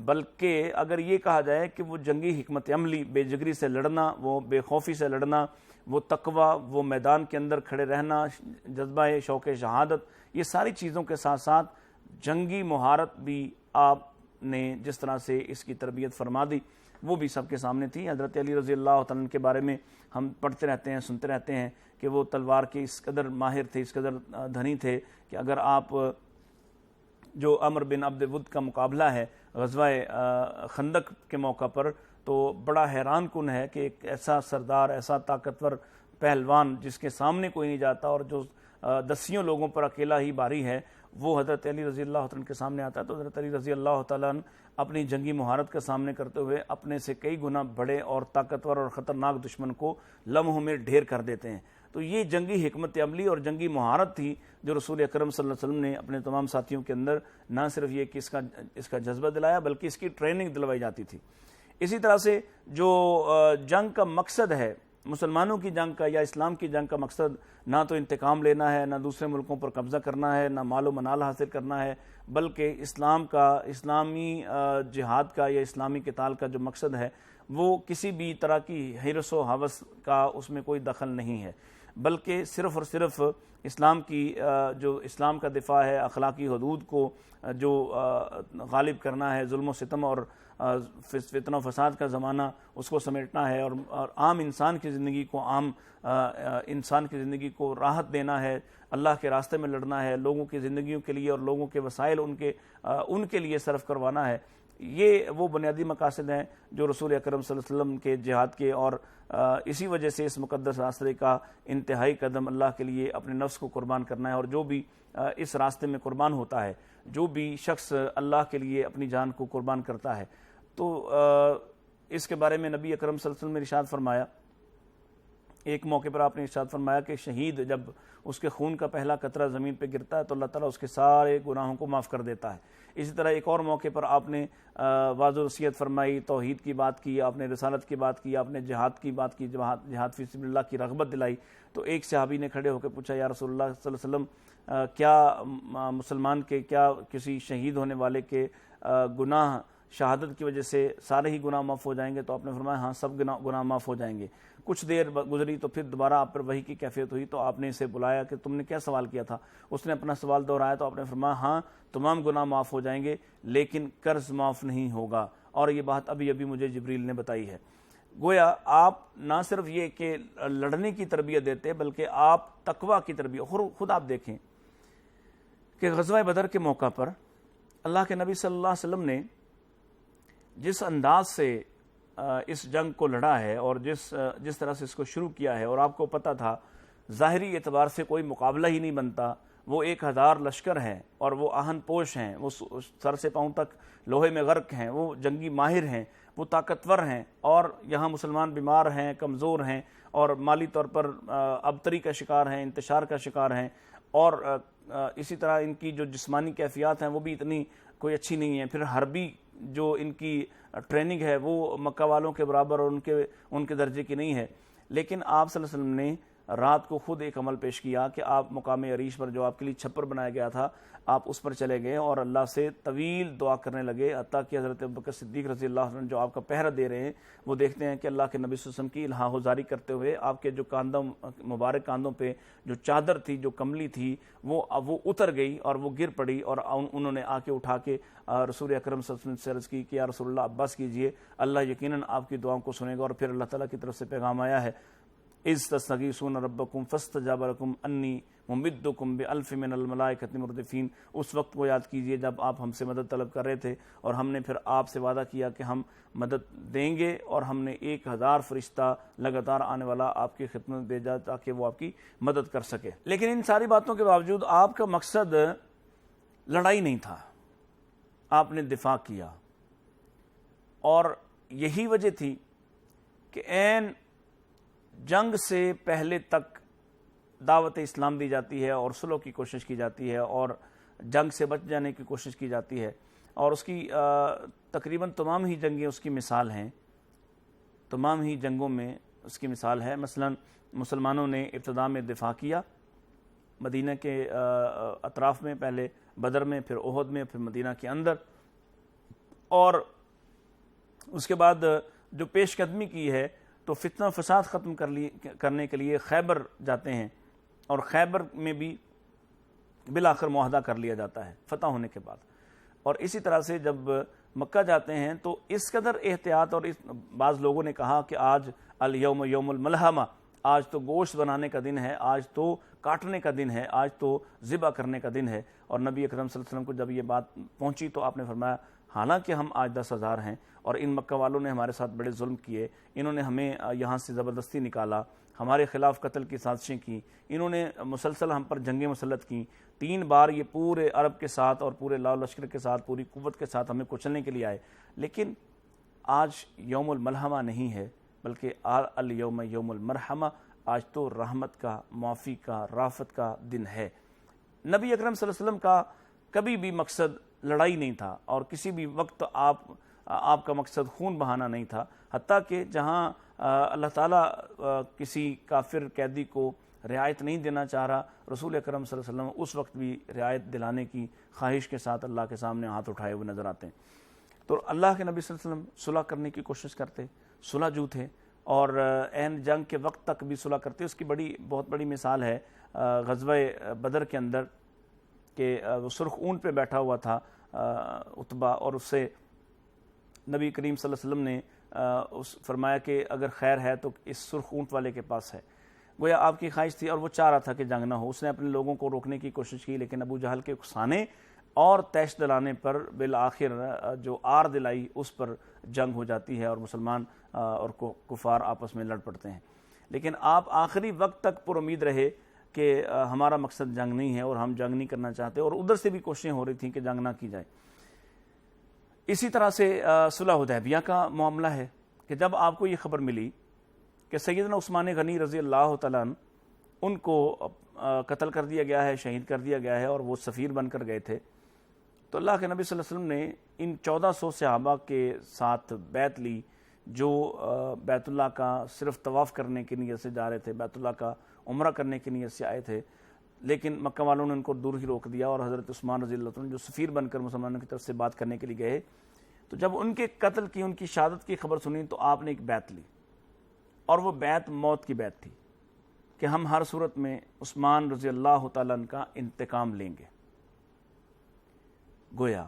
بلکہ اگر یہ کہا جائے کہ وہ جنگی حکمت عملی، بے جگری سے لڑنا، وہ بے خوفی سے لڑنا، وہ تقوی، وہ میدان کے اندر کھڑے رہنا، جذبہ شوق شہادت، یہ ساری چیزوں کے ساتھ ساتھ جنگی مہارت بھی آپ نے جس طرح سے اس کی تربیت فرما دی وہ بھی سب کے سامنے تھی۔ حضرت علی رضی اللہ تعالیٰ عنہ کے بارے میں ہم پڑھتے رہتے ہیں، سنتے رہتے ہیں کہ وہ تلوار کے اس قدر ماہر تھے، اس قدر دھنی تھے کہ اگر آپ جو عمر بن عبد ود کا مقابلہ ہے غزوہ خندق کے موقع پر، تو بڑا حیران کن ہے کہ ایک ایسا سردار، ایسا طاقتور پہلوان جس کے سامنے کوئی نہیں جاتا اور جو دسیوں لوگوں پر اکیلا ہی باری ہے، وہ حضرت علی رضی اللہ تعالیٰ عنہ کے سامنے آتا ہے۔ تو حضرت علی رضی اللہ تعالیٰ عنہ اپنی جنگی مہارت کا سامنے کرتے ہوئے اپنے سے کئی گنا بڑے اور طاقتور اور خطرناک دشمن کو لمحوں میں ڈھیر کر دیتے ہیں۔ تو یہ جنگی حکمت عملی اور جنگی مہارت تھی جو رسول اکرم صلی اللہ علیہ وسلم نے اپنے تمام ساتھیوں کے اندر نہ صرف یہ کہ اس کا جذبہ دلایا بلکہ اس کی ٹریننگ دلوائی جاتی تھی۔ اسی طرح سے جو جنگ کا مقصد ہے، مسلمانوں کی جنگ کا یا اسلام کی جنگ کا مقصد نہ تو انتقام لینا ہے، نہ دوسرے ملکوں پر قبضہ کرنا ہے، نہ مال و منال حاصل کرنا ہے، بلکہ اسلامی جہاد کا یا اسلامی قتال کا جو مقصد ہے وہ کسی بھی طرح کی حرص و ہوس کا اس میں کوئی دخل نہیں ہے، بلکہ صرف اور صرف اسلام کا دفاع ہے، اخلاقی حدود کو جو غالب کرنا ہے، ظلم و ستم اور فتن و فساد کا زمانہ اس کو سمیٹنا ہے، اور عام انسان کی زندگی کو راحت دینا ہے، اللہ کے راستے میں لڑنا ہے، لوگوں کی زندگیوں کے لیے اور لوگوں کے وسائل ان کے لیے صرف کروانا ہے۔ یہ وہ بنیادی مقاصد ہیں جو رسول اکرم صلی اللہ علیہ وسلم کے جہاد کے، اور اسی وجہ سے اس مقدس راستے کا انتہائی قدم اللہ کے لیے اپنے نفس کو قربان کرنا ہے، اور جو بھی اس راستے میں قربان ہوتا ہے، جو بھی شخص اللہ کے لیے اپنی جان کو قربان کرتا ہے، تو اس کے بارے میں نبی اکرم صلی اللہ علیہ وسلم نے ارشاد فرمایا، ایک موقع پر آپ نے ارشاد فرمایا کہ شہید جب اس کے خون کا پہلا قطرہ زمین پہ گرتا ہے تو اللہ تعالیٰ اس کے سارے گناہوں کو معاف کر دیتا ہے۔ اسی طرح ایک اور موقع پر آپ نے واضح وصیت فرمائی، توحید کی بات کی، آپ نے رسالت کی بات کی، آپ نے جہاد کی بات کی، جہاد فی سبیل اللہ کی رغبت دلائی۔ تو ایک صحابی نے کھڑے ہو کے پوچھا، یا رسول اللہ صلی اللہ علیہ وسلم، کیا مسلمان کے، کیا کسی شہید ہونے والے کے گناہ شہادت کی وجہ سے سارے ہی گناہ معاف ہو جائیں گے؟ تو آپ نے فرمایا ہاں، سب گناہ معاف ہو جائیں گے۔ کچھ دیر گزری تو پھر دوبارہ آپ پر وحی کی کیفیت ہوئی، تو آپ نے اسے بلایا کہ تم نے کیا سوال کیا تھا؟ اس نے اپنا سوال دہرایا تو آپ نے فرمایا ہاں، تمام گناہ معاف ہو جائیں گے لیکن قرض معاف نہیں ہوگا، اور یہ بات ابھی مجھے جبریل نے بتائی ہے۔ گویا آپ نہ صرف یہ کہ لڑنے کی تربیت دیتے بلکہ آپ تقوی کی تربیت، خود آپ دیکھیں کہ غزوہ بدر کے موقع پر اللہ کے نبی صلی اللہ علیہ وسلم نے جس انداز سے اس جنگ کو لڑا ہے اور جس طرح سے اس کو شروع کیا ہے، اور آپ کو پتہ تھا ظاہری اعتبار سے کوئی مقابلہ ہی نہیں بنتا، وہ 1000 لشکر ہیں اور وہ آہن پوش ہیں، وہ سر سے پاؤں تک لوہے میں غرق ہیں، وہ جنگی ماہر ہیں، وہ طاقتور ہیں، اور یہاں مسلمان بیمار ہیں، کمزور ہیں، اور مالی طور پر ابتری کا شکار ہیں، انتشار کا شکار ہیں، اور اسی طرح ان کی جو جسمانی کیفیات ہیں وہ بھی اتنی کوئی اچھی نہیں ہیں، پھر حربی جو ان کی ٹریننگ ہے وہ مکہ والوں کے برابر اور ان کے درجے کی نہیں ہے۔ لیکن آپ صلی اللہ علیہ وسلم نے رات کو خود ایک عمل پیش کیا کہ آپ مقام عریش پر جو آپ کے لیے چھپر بنایا گیا تھا، آپ اس پر چلے گئے اور اللہ سے طویل دعا کرنے لگے، حتیٰ کہ حضرت ابوبکر صدیق رضی اللہ عنہ جو آپ کا پہرہ دے رہے ہیں وہ دیکھتے ہیں کہ اللہ کے نبی صلی اللہ علیہ وسلم کی الہا حضاری کرتے ہوئے آپ کے جو مبارک کاندھوں پہ جو چادر تھی، جو کملی تھی، وہ اتر گئی اور وہ گر پڑی، اور انہوں نے آ کے اٹھا کے رسول اکرم صلی اللہ علیہ وسلم سے عرض کی کہ یا رسول اللہ عباس کیجئے، اللہ یقیناً آپ کی دعاؤں کو سنے گا۔ اور پھر اللہ تعالیٰ کی طرف سے پیغام آیا ہے، اذ تستغیثون ربکم فاستجاب لکم انی ممدکم بألف من الملائکۃ مردفین۔ اس وقت کو یاد کیجئے جب آپ ہم سے مدد طلب کر رہے تھے اور ہم نے پھر آپ سے وعدہ کیا کہ ہم مدد دیں گے، اور ہم نے 1000 فرشتہ لگاتار آنے والا آپ کی خدمت بھیجا تاکہ وہ آپ کی مدد کر سکے۔ لیکن ان ساری باتوں کے باوجود آپ کا مقصد لڑائی نہیں تھا، آپ نے دفاع کیا، اور یہی وجہ تھی کہ عین جنگ سے پہلے تک دعوت اسلام دی جاتی ہے اور صلح کی کوشش کی جاتی ہے، اور جنگ سے بچ جانے کی کوشش کی جاتی ہے، اور اس کی تقریباً تمام ہی جنگیں اس کی مثال ہیں، تمام ہی جنگوں میں اس کی مثال ہے۔ مثلا مسلمانوں نے ابتدا میں دفاع کیا مدینہ کے اطراف میں، پہلے بدر میں، پھر احد میں، پھر مدینہ کے اندر، اور اس کے بعد جو پیش قدمی کی ہے تو فتنہ فساد ختم کرنے کے لیے خیبر جاتے ہیں، اور خیبر میں بھی بالآخر معاہدہ کر لیا جاتا ہے فتح ہونے کے بعد۔ اور اسی طرح سے جب مکہ جاتے ہیں تو اس قدر احتیاط، اور بعض لوگوں نے کہا کہ آج الیوم یوم الملحمہ، آج تو گوشت بنانے کا دن ہے، آج تو کاٹنے کا دن ہے، آج تو ذبح کرنے کا دن ہے۔ اور نبی اکرم صلی اللہ علیہ وسلم کو جب یہ بات پہنچی تو آپ نے فرمایا حالانکہ ہم آج 10,000 ہیں اور ان مکہ والوں نے ہمارے ساتھ بڑے ظلم کیے، انہوں نے ہمیں یہاں سے زبردستی نکالا، ہمارے خلاف قتل کی سازشیں کی، انہوں نے مسلسل ہم پر جنگیں مسلط کی، 3 بار یہ پورے عرب کے ساتھ اور پورے لاؤ لشکر کے ساتھ پوری قوت کے ساتھ ہمیں کچلنے کے لیے آئے، لیکن آج یوم الملحمہ نہیں ہے بلکہ الیوم یوم المرحمہ، آج تو رحمت کا، معافی کا، رافت کا دن ہے۔ نبی اکرم صلی اللہ علیہ وسلم کا کبھی بھی مقصد لڑائی نہیں تھا، اور کسی بھی وقت آپ کا مقصد خون بہانا نہیں تھا، حتیٰ کہ جہاں اللہ تعالیٰ کسی کافر قیدی کو رعایت نہیں دینا چاہ رہا، رسول اکرم صلی اللہ علیہ وسلم اس وقت بھی رعایت دلانے کی خواہش کے ساتھ اللہ کے سامنے ہاتھ اٹھائے ہوئے نظر آتے ہیں۔ تو اللہ کے نبی صلی اللہ علیہ وسلم صلح کرنے کی کوشش کرتے، صلح جو تھے، اور عین جنگ کے وقت تک بھی صلح کرتے۔ اس کی بہت بڑی مثال ہے غزوہ بدر کے اندر کہ وہ سرخ اونٹ پہ بیٹھا ہوا تھا عتبہ، اور اس سے نبی کریم صلی اللہ علیہ وسلم نے فرمایا کہ اگر خیر ہے تو اس سرخ اونٹ والے کے پاس ہے، گویا آپ کی خواہش تھی اور وہ چاہ رہا تھا کہ جنگ نہ ہو۔ اس نے اپنے لوگوں کو روکنے کی کوشش کی، لیکن ابو جہل کے اکسانے اور تیش دلانے پر بالآخر جو آر دلائی اس پر جنگ ہو جاتی ہے، اور مسلمان اور کفار آپس میں لڑ پڑتے ہیں۔ لیکن آپ آخری وقت تک پر امید رہے کہ ہمارا مقصد جنگ نہیں ہے اور ہم جنگ نہیں کرنا چاہتے، اور ادھر سے بھی کوششیں ہو رہی تھیں کہ جنگ نہ کی جائے۔ اسی طرح سے صلح حدیبیہ کا معاملہ ہے کہ جب آپ کو یہ خبر ملی کہ سیدنا عثمان غنی رضی اللہ تعالیٰ عنہ ان کو قتل کر دیا گیا ہے، شہید کر دیا گیا ہے، اور وہ سفیر بن کر گئے تھے، تو اللہ کے نبی صلی اللہ علیہ وسلم نے ان 1400 صحابہ کے ساتھ بیعت لی جو بیت اللہ کا صرف طواف کرنے کی نیت سے جا رہے تھے، بیت اللہ کا عمرہ کرنے کی نیت سے آئے تھے، لیکن مکہ والوں نے ان کو دور ہی روک دیا، اور حضرت عثمان رضی اللہ عنہ جو سفیر بن کر مسلمانوں کی طرف سے بات کرنے کے لیے گئے، تو جب ان کے قتل کی، ان کی شہادت کی خبر سنی تو آپ نے ایک بیعت لی، اور وہ بیعت موت کی بیعت تھی کہ ہم ہر صورت میں عثمان رضی اللہ تعالیٰ عنہ کا انتقام لیں گے۔ گویا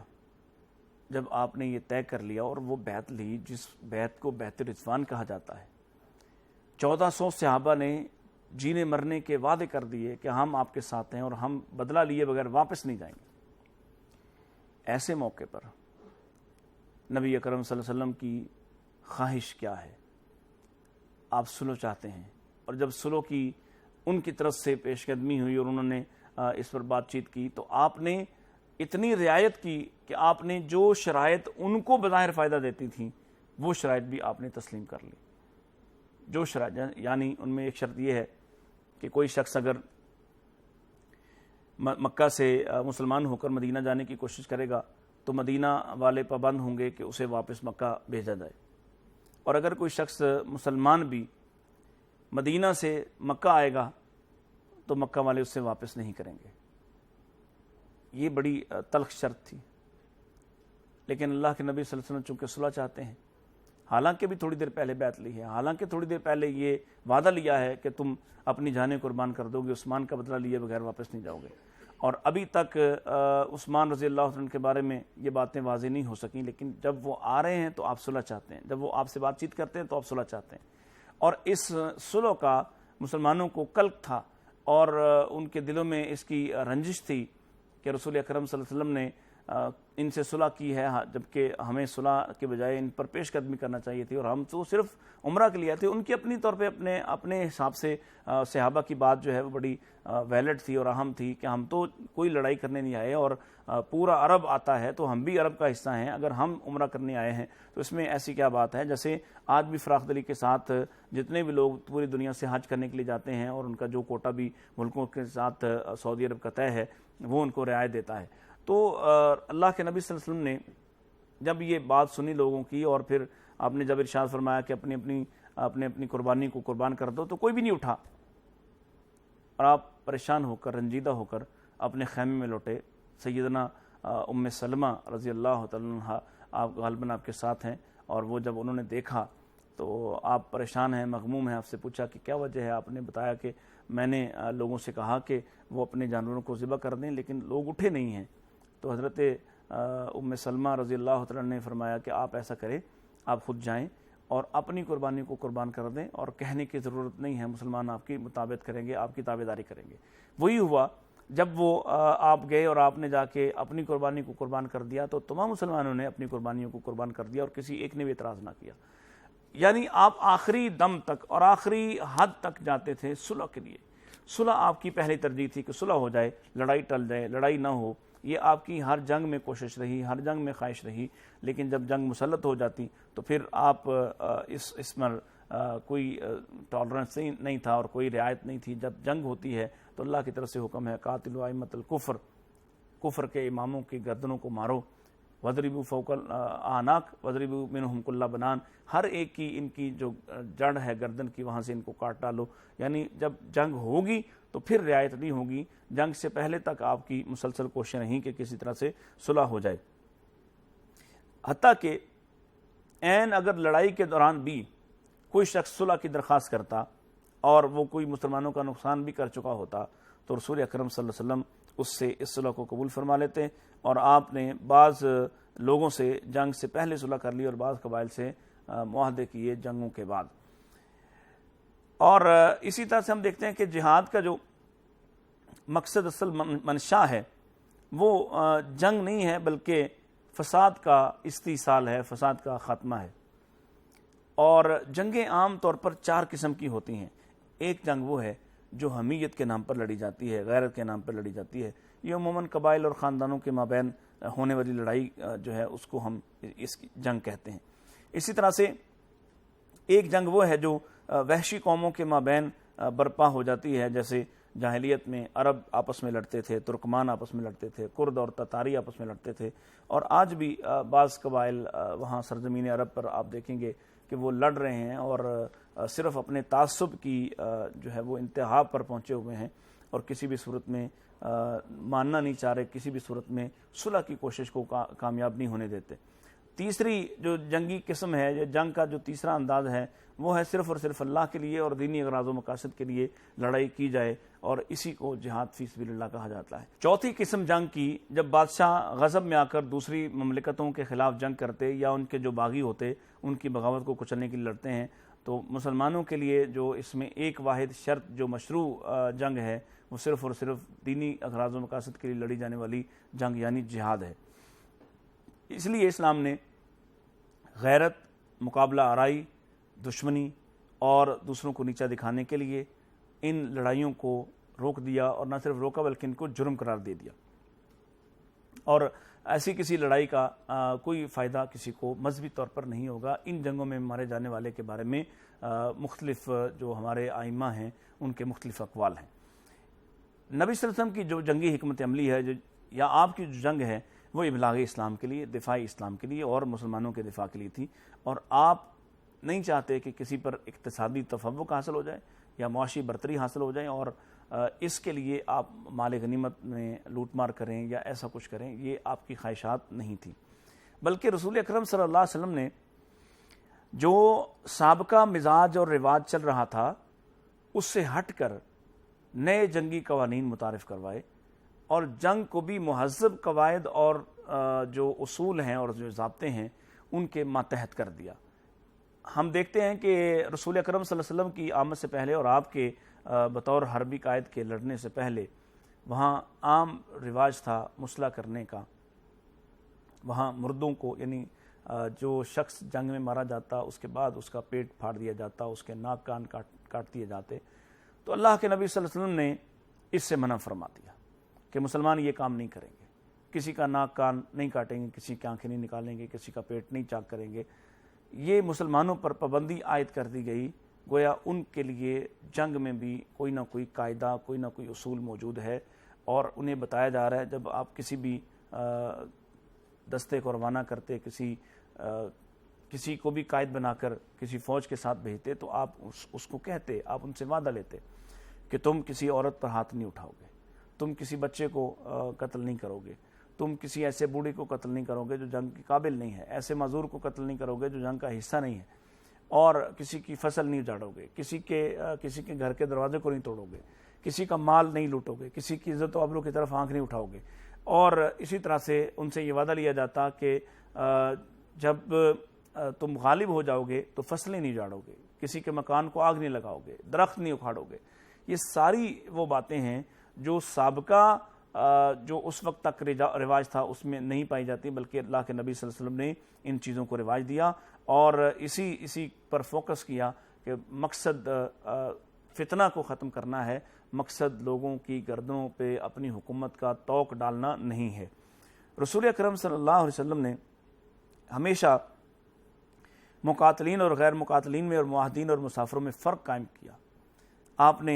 جب آپ نے یہ طے کر لیا اور وہ بیعت لی، جس بیعت کو بیعت رضوان کہا جاتا ہے، 1400 صحابہ نے جینے مرنے کے وعدے کر دیے کہ ہم آپ کے ساتھ ہیں اور ہم بدلہ لیے بغیر واپس نہیں جائیں گے۔ ایسے موقع پر نبی اکرم صلی اللہ علیہ وسلم کی خواہش کیا ہے؟ آپ صلح چاہتے ہیں، اور جب صلح کی ان کی طرف سے پیش قدمی ہوئی اور انہوں نے اس پر بات چیت کی، تو آپ نے اتنی رعایت کی کہ آپ نے جو شرائط ان کو بظاہر فائدہ دیتی تھیں وہ شرائط بھی آپ نے تسلیم کر لی۔ جو شرائط، یعنی ان میں ایک شرط یہ ہے کہ کوئی شخص اگر مکہ سے مسلمان ہو کر مدینہ جانے کی کوشش کرے گا تو مدینہ والے پابند ہوں گے کہ اسے واپس مکہ بھیجا جائے، اور اگر کوئی شخص مسلمان بھی مدینہ سے مکہ آئے گا تو مکہ والے اس سے واپس نہیں کریں گے۔ یہ بڑی تلخ شرط تھی، لیکن اللہ کے نبی صلی اللہ علیہ وسلم چونکہ صلح چاہتے ہیں، حالانکہ بھی تھوڑی دیر پہلے بیعت لی ہے، حالانکہ تھوڑی دیر پہلے یہ وعدہ لیا ہے کہ تم اپنی جانیں قربان کر دو گے، عثمان کا بدلہ لیے بغیر واپس نہیں جاؤ گے، اور ابھی تک عثمان رضی اللہ عنہ کے بارے میں یہ باتیں واضح نہیں ہو سکیں، لیکن جب وہ آ رہے ہیں تو آپ صلح چاہتے ہیں، جب وہ آپ سے بات چیت کرتے ہیں تو آپ صلح چاہتے ہیں، اور اس صلح کا مسلمانوں کو قلق تھا، اور ان کے دلوں میں اس کی رنجش تھی کہ رسول اکرم صلی اللہ علیہ وسلم نے ان سے صلح کی ہے، جبکہ ہمیں صلح کے بجائے ان پر پیش قدمی کرنا چاہیے تھی، اور ہم تو صرف عمرہ کے لیے آئے تھے۔ ان کی اپنی طور پہ اپنے حساب سے صحابہ کی بات جو ہے وہ بڑی ویلڈ تھی اور اہم تھی کہ ہم تو کوئی لڑائی کرنے نہیں آئے، اور پورا عرب آتا ہے تو ہم بھی عرب کا حصہ ہیں، اگر ہم عمرہ کرنے آئے ہیں تو اس میں ایسی کیا بات ہے۔ جیسے آج بھی فراخ دلی کے ساتھ جتنے بھی لوگ پوری دنیا سے حج کرنے کے لیے جاتے ہیں، اور ان کا جو کوٹا بھی ملکوں کے ساتھ سعودی عرب کا طے ہے، وہ ان کو رعایت دیتا ہے۔ تو اللہ کے نبی صلی اللہ علیہ وسلم نے جب یہ بات سنی لوگوں کی، اور پھر آپ نے جب ارشاد فرمایا کہ اپنی قربانی کو قربان کر دو، تو کوئی بھی نہیں اٹھا، اور آپ پریشان ہو کر، رنجیدہ ہو کر اپنے خیمے میں لوٹے۔ سیدنا ام سلمہ رضی اللہ تعالیٰ عنہ آپ غالباً آپ کے ساتھ ہیں، اور وہ جب انہوں نے دیکھا تو آپ پریشان ہیں، مغموم ہیں، آپ سے پوچھا کہ کیا وجہ ہے؟ آپ نے بتایا کہ میں نے لوگوں سے کہا کہ وہ اپنے جانوروں کو ذبح کر دیں، لیکن لوگ اٹھے نہیں ہیں۔ تو حضرت ام سلمہ رضی اللہ تعالیٰ نے فرمایا کہ آپ ایسا کریں، آپ خود جائیں اور اپنی قربانی کو قربان کر دیں، اور کہنے کی ضرورت نہیں ہے، مسلمان آپ کی مطابقت کریں گے، آپ کی تابعداری کریں گے۔ وہی ہوا، جب وہ آپ گئے اور آپ نے جا کے اپنی قربانی کو قربان کر دیا، تو تمام مسلمانوں نے اپنی قربانیوں کو قربان کر دیا، اور کسی ایک نے بھی اعتراض نہ کیا۔ یعنی آپ آخری دم تک اور آخری حد تک جاتے تھے صلح کے لیے۔ صلح آپ کی پہلی ترجیح تھی کہ صلح ہو جائے، لڑائی ٹل جائے، لڑائی نہ ہو، یہ آپ کی ہر جنگ میں کوشش رہی، ہر جنگ میں خواہش رہی۔ لیکن جب جنگ مسلط ہو جاتی تو پھر آپ اس میں کوئی ٹالرنس نہیں تھا اور کوئی رعایت نہیں تھی۔ جب جنگ ہوتی ہے تو اللہ کی طرف سے حکم ہے، قاتلوا ائمۃ الکفر، کفر کے اماموں کی گردنوں کو مارو، وَضْرِبُوا فَوْقَ الْأَعْنَاقِ وَضْرِبُوا مِنْهُمْ كُلَّ بَنَانٍ، ہر ایک کی ان کی جو جڑ ہے گردن کی، وہاں سے ان کو کاٹ ڈالو۔ یعنی جب جنگ ہوگی تو پھر رعایت نہیں ہوگی، جنگ سے پہلے تک آپ کی مسلسل کوششیں رہیں کہ کسی طرح سے صلح ہو جائے۔ حتیٰ کہ عین اگر لڑائی کے دوران بھی کوئی شخص صلح کی درخواست کرتا اور وہ کوئی مسلمانوں کا نقصان بھی کر چکا ہوتا، تو رسول اکرم صلی اللہ علیہ وسلم اس سے اس صلح کو قبول فرما لیتے، اور آپ نے بعض لوگوں سے جنگ سے پہلے صلح کر لی اور بعض قبائل سے معاہدے کیے جنگوں کے بعد۔ اور اسی طرح سے ہم دیکھتے ہیں کہ جہاد کا جو مقصد، اصل منشا ہے، وہ جنگ نہیں ہے بلکہ فساد کا استیصال ہے، فساد کا خاتمہ ہے۔ اور جنگیں عام طور پر 4 قسم کی ہوتی ہیں۔ ایک جنگ وہ ہے جو حمیت کے نام پر لڑی جاتی ہے، غیرت کے نام پر لڑی جاتی ہے، یہ عموماً قبائل اور خاندانوں کے مابین ہونے والی لڑائی جو ہے اس کو ہم اس کی جنگ کہتے ہیں۔ اسی طرح سے ایک جنگ وہ ہے جو وحشی قوموں کے مابین برپا ہو جاتی ہے، جیسے جاہلیت میں عرب آپس میں لڑتے تھے، ترکمان آپس میں لڑتے تھے، کرد اور تتاری آپس میں لڑتے تھے، اور آج بھی بعض قبائل وہاں سرزمین عرب پر آپ دیکھیں گے کہ وہ لڑ رہے ہیں اور صرف اپنے تعصب کی جو ہے وہ انتہا پر پہنچے ہوئے ہیں، اور کسی بھی صورت میں ماننا نہیں چاہ رہے، کسی بھی صورت میں صلح کی کوشش کو کامیاب نہیں ہونے دیتے۔ تیسری جو جنگی قسم ہے، یا جنگ کا جو تیسرا انداز ہے، وہ ہے صرف اور صرف اللہ کے لیے اور دینی اغراض و مقاصد کے لیے لڑائی کی جائے، اور اسی کو جہاد فی سبیل اللہ کہا جاتا ہے۔ چوتھی قسم جنگ کی، جب بادشاہ غضب میں آ کر دوسری مملکتوں کے خلاف جنگ کرتے یا ان کے جو باغی ہوتے ان کی بغاوت کو کچلنے کے لیے لڑتے ہیں، تو مسلمانوں کے لیے جو اس میں ایک واحد شرط جو مشروع جنگ ہے، وہ صرف اور صرف دینی اغراض و مقاصد کے لیے لڑی جانے والی جنگ یعنی جہاد ہے۔ اس لیے اسلام نے غیرت، مقابلہ آرائی، دشمنی اور دوسروں کو نیچا دکھانے کے لیے ان لڑائیوں کو روک دیا، اور نہ صرف روکا بلکہ ان کو جرم قرار دے دیا، اور ایسی کسی لڑائی کا کوئی فائدہ کسی کو مذہبی طور پر نہیں ہوگا۔ ان جنگوں میں مارے جانے والے کے بارے میں مختلف جو ہمارے ائمہ ہیں ان کے مختلف اقوال ہیں۔ نبی صلی اللہ علیہ وسلم کی جو جنگی حکمت عملی ہے، یا آپ کی جو جنگ ہے، وہ ابلاغ اسلام کے لیے، دفاعی اسلام کے لیے اور مسلمانوں کے دفاع کے لیے تھی، اور آپ نہیں چاہتے کہ کسی پر اقتصادی تفوق حاصل ہو جائے یا معاشی برتری حاصل ہو جائے، اور اس کے لیے آپ مال غنیمت میں لوٹ مار کریں یا ایسا کچھ کریں، یہ آپ کی خواہشات نہیں تھی۔ بلکہ رسول اکرم صلی اللہ علیہ وسلم نے جو سابقہ مزاج اور رواج چل رہا تھا اس سے ہٹ کر نئے جنگی قوانین متعارف کروائے، اور جنگ کو بھی مہذب قواعد اور جو اصول ہیں اور جو ضابطے ہیں ان کے ماتحت کر دیا۔ ہم دیکھتے ہیں کہ رسول اکرم صلی اللہ علیہ وسلم کی آمد سے پہلے اور آپ کے بطور حربی قائد کے لڑنے سے پہلے وہاں عام رواج تھا مسلح کرنے کا۔ وہاں مردوں کو، یعنی جو شخص جنگ میں مارا جاتا اس کے بعد اس کا پیٹ پھاڑ دیا جاتا، اس کے ناک کان کاٹ دیے جاتے۔ تو اللہ کے نبی صلی اللہ علیہ وسلم نے اس سے منع فرما دیا کہ مسلمان یہ کام نہیں کریں گے، کسی کا ناک کان نہیں کاٹیں گے، کسی کی آنکھیں نہیں نکالیں گے، کسی کا پیٹ نہیں چاک کریں گے۔ یہ مسلمانوں پر پابندی عائد کر دی گئی، گویا ان کے لیے جنگ میں بھی کوئی نہ کوئی قاعدہ، کوئی نہ کوئی اصول موجود ہے، اور انہیں بتایا جا رہا ہے جب آپ کسی بھی دستے کو روانہ کرتے، کسی کو بھی قائد بنا کر کسی فوج کے ساتھ بھیجتے تو آپ اس کو کہتے، آپ ان سے وعدہ لیتے کہ تم کسی عورت پر ہاتھ نہیں اٹھاؤ گے، تم کسی بچے کو قتل نہیں کرو گے، تم کسی ایسے بوڑھی کو قتل نہیں کرو گے جو جنگ کے قابل نہیں ہے، ایسے معذور کو قتل نہیں کرو گے جو جنگ کا حصہ نہیں ہے، اور کسی کی فصل نہیں اجاڑو گے، کسی کے گھر کے دروازے کو نہیں توڑو گے، کسی کا مال نہیں لوٹو گے، کسی کی عزت و آبرو کی طرف آنکھ نہیں اٹھاؤ گے۔ اور اسی طرح سے ان سے یہ وعدہ لیا جاتا کہ جب تم غالب ہو جاؤ گے تو فصلیں نہیں اجاڑو گے، کسی کے مکان کو آگ نہیں لگاؤ گے، درخت نہیں اکھاڑو گے۔ یہ ساری وہ باتیں ہیں جو سابقہ جو اس وقت تک رواج تھا اس میں نہیں پائی جاتی، بلکہ اللہ کے نبی صلی اللہ علیہ وسلم نے ان چیزوں کو رواج دیا اور اسی پر فوکس کیا کہ مقصد فتنہ کو ختم کرنا ہے، مقصد لوگوں کی گردنوں پہ اپنی حکومت کا طوق ڈالنا نہیں ہے۔ رسول اکرم صلی اللہ علیہ وسلم نے ہمیشہ مقاتلین اور غیر مقاتلین میں اور معاہدین اور مسافروں میں فرق قائم کیا۔ آپ نے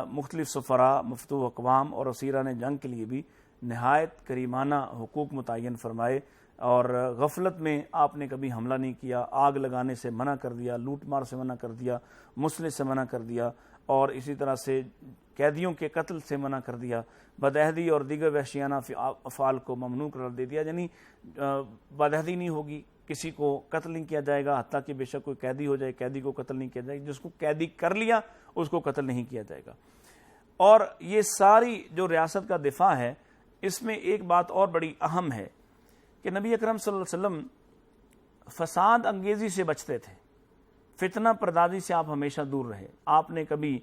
مختلف سفراء، مفتوح اقوام اور اسیران جنگ کے لیے بھی نہایت کریمانہ حقوق متعین فرمائے، اور غفلت میں آپ نے کبھی حملہ نہیں کیا، آگ لگانے سے منع کر دیا، لوٹ مار سے منع کر دیا، مسلح سے منع کر دیا، اور اسی طرح سے قیدیوں کے قتل سے منع کر دیا، بدعہدی اور دیگر وحشیانہ افعال کو ممنوع قرار دے دیا۔ یعنی بدعہدی نہیں ہوگی، کسی کو قتل نہیں کیا جائے گا، حتیٰ کہ بے شک کوئی قیدی ہو جائے قیدی کو قتل نہیں کیا جائے گا، جس کو قیدی کر لیا اس کو قتل نہیں کیا جائے گا۔ اور یہ ساری جو ریاست کا دفاع ہے، اس میں ایک بات اور بڑی اہم ہے کہ نبی اکرم صلی اللہ علیہ وسلم فساد انگیزی سے بچتے تھے، فتنہ پردازی سے آپ ہمیشہ دور رہے۔ آپ نے کبھی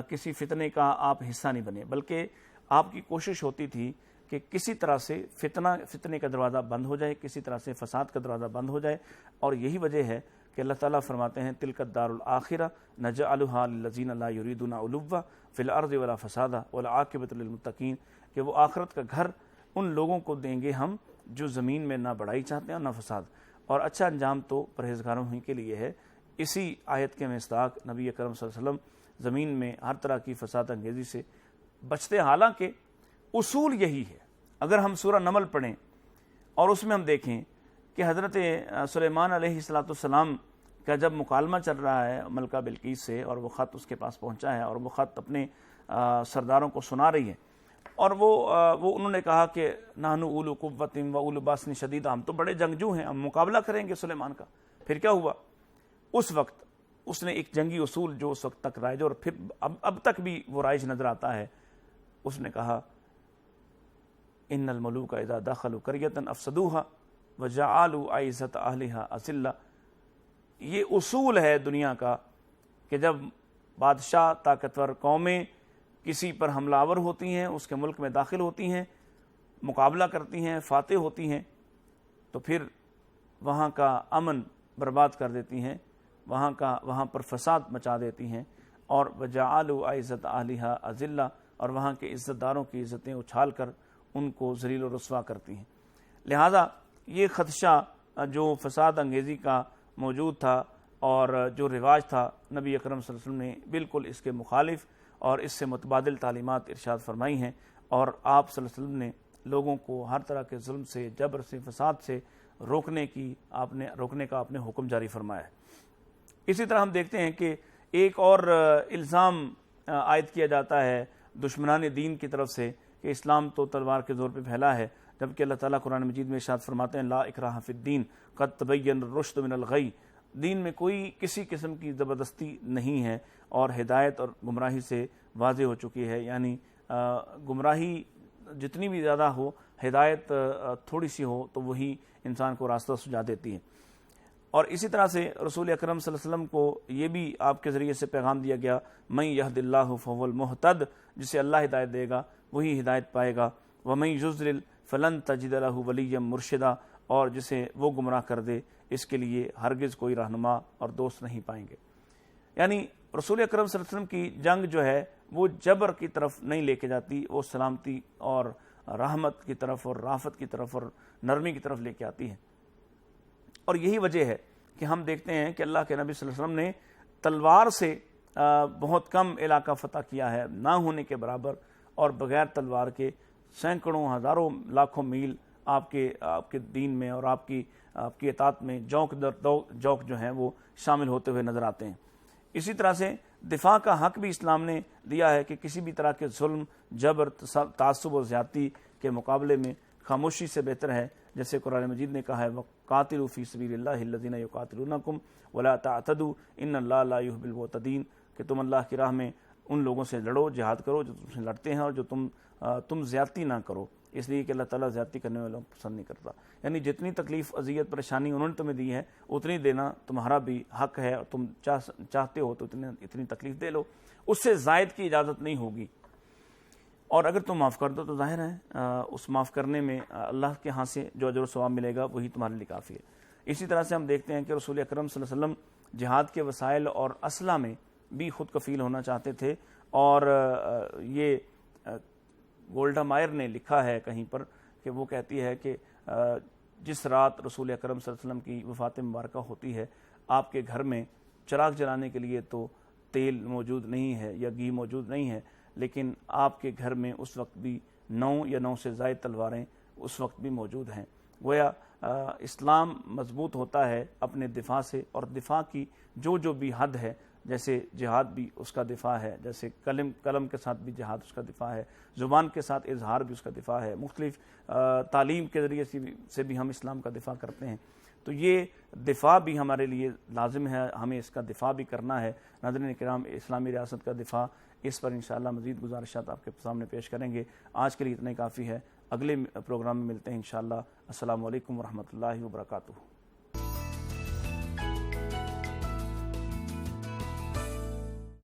کسی فتنے کا آپ حصہ نہیں بنے، بلکہ آپ کی کوشش ہوتی تھی کہ کسی طرح سے فتنے کا دروازہ بند ہو جائے، کسی طرح سے فساد کا دروازہ بند ہو جائے۔ اور یہی وجہ ہے کہ اللہ تعالیٰ فرماتے ہیں تلک الدار الآخرہ نجعلھا للذین لا یریدون علوا فی الارض ولا فسادا والعاقبۃ للمتقین، کہ وہ آخرت کا گھر ان لوگوں کو دیں گے ہم جو زمین میں نہ بڑائی چاہتے ہیں نہ فساد، اور اچھا انجام تو پرہیزگاروں ہی کے لیے ہے۔ اسی آیت کے مصداق نبی اکرم صلی اللہ علیہ وسلم زمین میں ہر طرح کی فساد انگیزی سے بچتے، حالانکہ اصول یہی ہے۔ اگر ہم سورہ نمل پڑھیں اور اس میں ہم دیکھیں کہ حضرت سلیمان علیہ السلام کا جب مکالمہ چل رہا ہے ملکہ بلقیس سے، اور وہ خط اس کے پاس پہنچا ہے اور وہ خط اپنے سرداروں کو سنا رہی ہے، اور وہ انہوں نے کہا کہ نحن اولو قوت و اولو باس شدید، ہم تو بڑے جنگجو ہیں، ہم مقابلہ کریں گے سلیمان کا۔ پھر کیا ہوا؟ اس وقت اس نے ایک جنگی اصول جو اس وقت تک رائج اور پھر اب تک بھی وہ رائج نظر آتا ہے، اس نے کہا ان الملوک اذا دخلوا قریۃ افسدوها وجعلوا اعزۃ اہلها اذلہ۔ یہ اصول ہے دنیا کا کہ جب بادشاہ، طاقتور قومیں کسی پر حملہ آور ہوتی ہیں، اس کے ملک میں داخل ہوتی ہیں، مقابلہ کرتی ہیں، فاتح ہوتی ہیں، تو پھر وہاں کا امن برباد کر دیتی ہیں، وہاں پر فساد مچا دیتی ہیں، اور وجعلوا اعزۃ اہلها اذلہ، اور وہاں کے عزت داروں کی عزتیں اچھال کر ان کو ذلیل و رسوا کرتی ہیں۔ لہذا یہ خدشہ جو فساد انگیزی کا موجود تھا اور جو رواج تھا، نبی اکرم صلی اللہ علیہ وسلم نے بالکل اس کے مخالف اور اس سے متبادل تعلیمات ارشاد فرمائی ہیں، اور آپ صلی اللہ علیہ وسلم نے لوگوں کو ہر طرح کے ظلم سے، جبر سے، فساد سے روکنے کا آپ نے حکم جاری فرمایا ہے۔ اسی طرح ہم دیکھتے ہیں کہ ایک اور الزام عائد کیا جاتا ہے دشمنان دین کی طرف سے کہ اسلام تو تلوار کے زور پہ پھیلا ہے، جبکہ اللہ تعالیٰ قرآن مجید میں ارشاد فرماتے ہیں لا اکراہ فی الدین قد تبین الرشد من الغی، دین میں کوئی کسی قسم کی زبردستی نہیں ہے، اور ہدایت اور گمراہی سے واضح ہو چکی ہے۔ یعنی گمراہی جتنی بھی زیادہ ہو، ہدایت تھوڑی سی ہو تو وہی انسان کو راستہ سجا دیتی ہے۔ اور اسی طرح سے رسول اکرم صلی اللہ علیہ وسلم کو یہ بھی آپ کے ذریعے سے پیغام دیا گیا من یہد اللہ فہو المہتد، جسے اللہ ہدایت دے گا وہی ہدایت پائے گا، ومن یضلل فلن تجد لہ ولیا مرشدا، اور جسے وہ گمراہ کر دے اس کے لیے ہرگز کوئی رہنما اور دوست نہیں پائیں گے۔ یعنی رسول اکرم صلی اللہ علیہ وسلم کی جنگ جو ہے وہ جبر کی طرف نہیں لے کے جاتی، وہ سلامتی اور رحمت کی طرف اور رافت کی طرف اور نرمی کی طرف لے کے آتی ہے۔ اور یہی وجہ ہے کہ ہم دیکھتے ہیں کہ اللہ کے نبی صلی اللہ علیہ وسلم نے تلوار سے بہت کم علاقہ فتح کیا ہے، نہ ہونے کے برابر، اور بغیر تلوار کے سینکڑوں ہزاروں لاکھوں میل آپ کے دین میں اور آپ کی اطاعت میں جوک در جوک جو ہیں وہ شامل ہوتے ہوئے نظر آتے ہیں۔ اسی طرح سے دفاع کا حق بھی اسلام نے دیا ہے کہ کسی بھی طرح کے ظلم، جبر، تعصب و زیادتی کے مقابلے میں خاموشی سے بہتر ہے، جیسے قرآن مجید نے کہا ہے وَقَاتِلُوا فِي سَبِيلِ اللَّهِ الَّذِينَ يُقَاتِلُونَكُمْ وَلَا تَعْتَدُوا إِنَّ اللَّهَ لَا يُحِبُّ الْمُعْتَدِينَ، کہ تم اللہ کی راہ میں ان لوگوں سے لڑو، جہاد کرو جو تم سے لڑتے ہیں، اور جو تم زیادتی نہ کرو، اس لیے کہ اللہ تعالیٰ زیادتی کرنے والوں کو پسند نہیں کرتا۔ یعنی جتنی تکلیف، اذیت، پریشانی انہوں نے تمہیں دی ہے اتنی دینا تمہارا بھی حق ہے، اور تم چاہتے ہو تو اتنی تکلیف دے لو، اس سے زائد کی اجازت نہیں ہوگی۔ اور اگر تم معاف کر دو تو ظاہر ہے اس معاف کرنے میں اللہ کے ہاں سے جو اجر و ثواب ملے گا وہی تمہارے لیے کافی ہے۔ اسی طرح سے ہم دیکھتے ہیں کہ رسول اکرم صلی اللہ علیہ وسلم جہاد کے وسائل اور اسلحہ میں بھی خود کفیل ہونا چاہتے تھے، اور یہ گولڈا مائر نے لکھا ہے کہیں پر کہ وہ کہتی ہے کہ جس رات رسول اکرم صلی اللہ علیہ وسلم کی وفات مبارکہ ہوتی ہے، آپ کے گھر میں چراغ جلانے کے لیے تو تیل موجود نہیں ہے یا گھی موجود نہیں ہے، لیکن آپ کے گھر میں اس وقت بھی 9 یا 9 سے زائد تلواریں اس وقت بھی موجود ہیں۔ گویا اسلام مضبوط ہوتا ہے اپنے دفاع سے، اور دفاع کی جو بھی حد ہے، جیسے جہاد بھی اس کا دفاع ہے، جیسے قلم کے ساتھ بھی جہاد اس کا دفاع ہے، زبان کے ساتھ اظہار بھی اس کا دفاع ہے، مختلف تعلیم کے ذریعے سے بھی ہم اسلام کا دفاع کرتے ہیں۔ تو یہ دفاع بھی ہمارے لیے لازم ہے، ہمیں اس کا دفاع بھی کرنا ہے۔ ناظرین کرام، اسلامی ریاست کا دفاع، اس پر انشاءاللہ مزید گزارشات آپ کے سامنے پیش کریں گے۔ آج کے لیے اتنا ہی کافی ہے، اگلے پروگرام میں ملتے ہیں انشاءاللہ۔ السلام علیکم ورحمۃ اللہ وبرکاتہ۔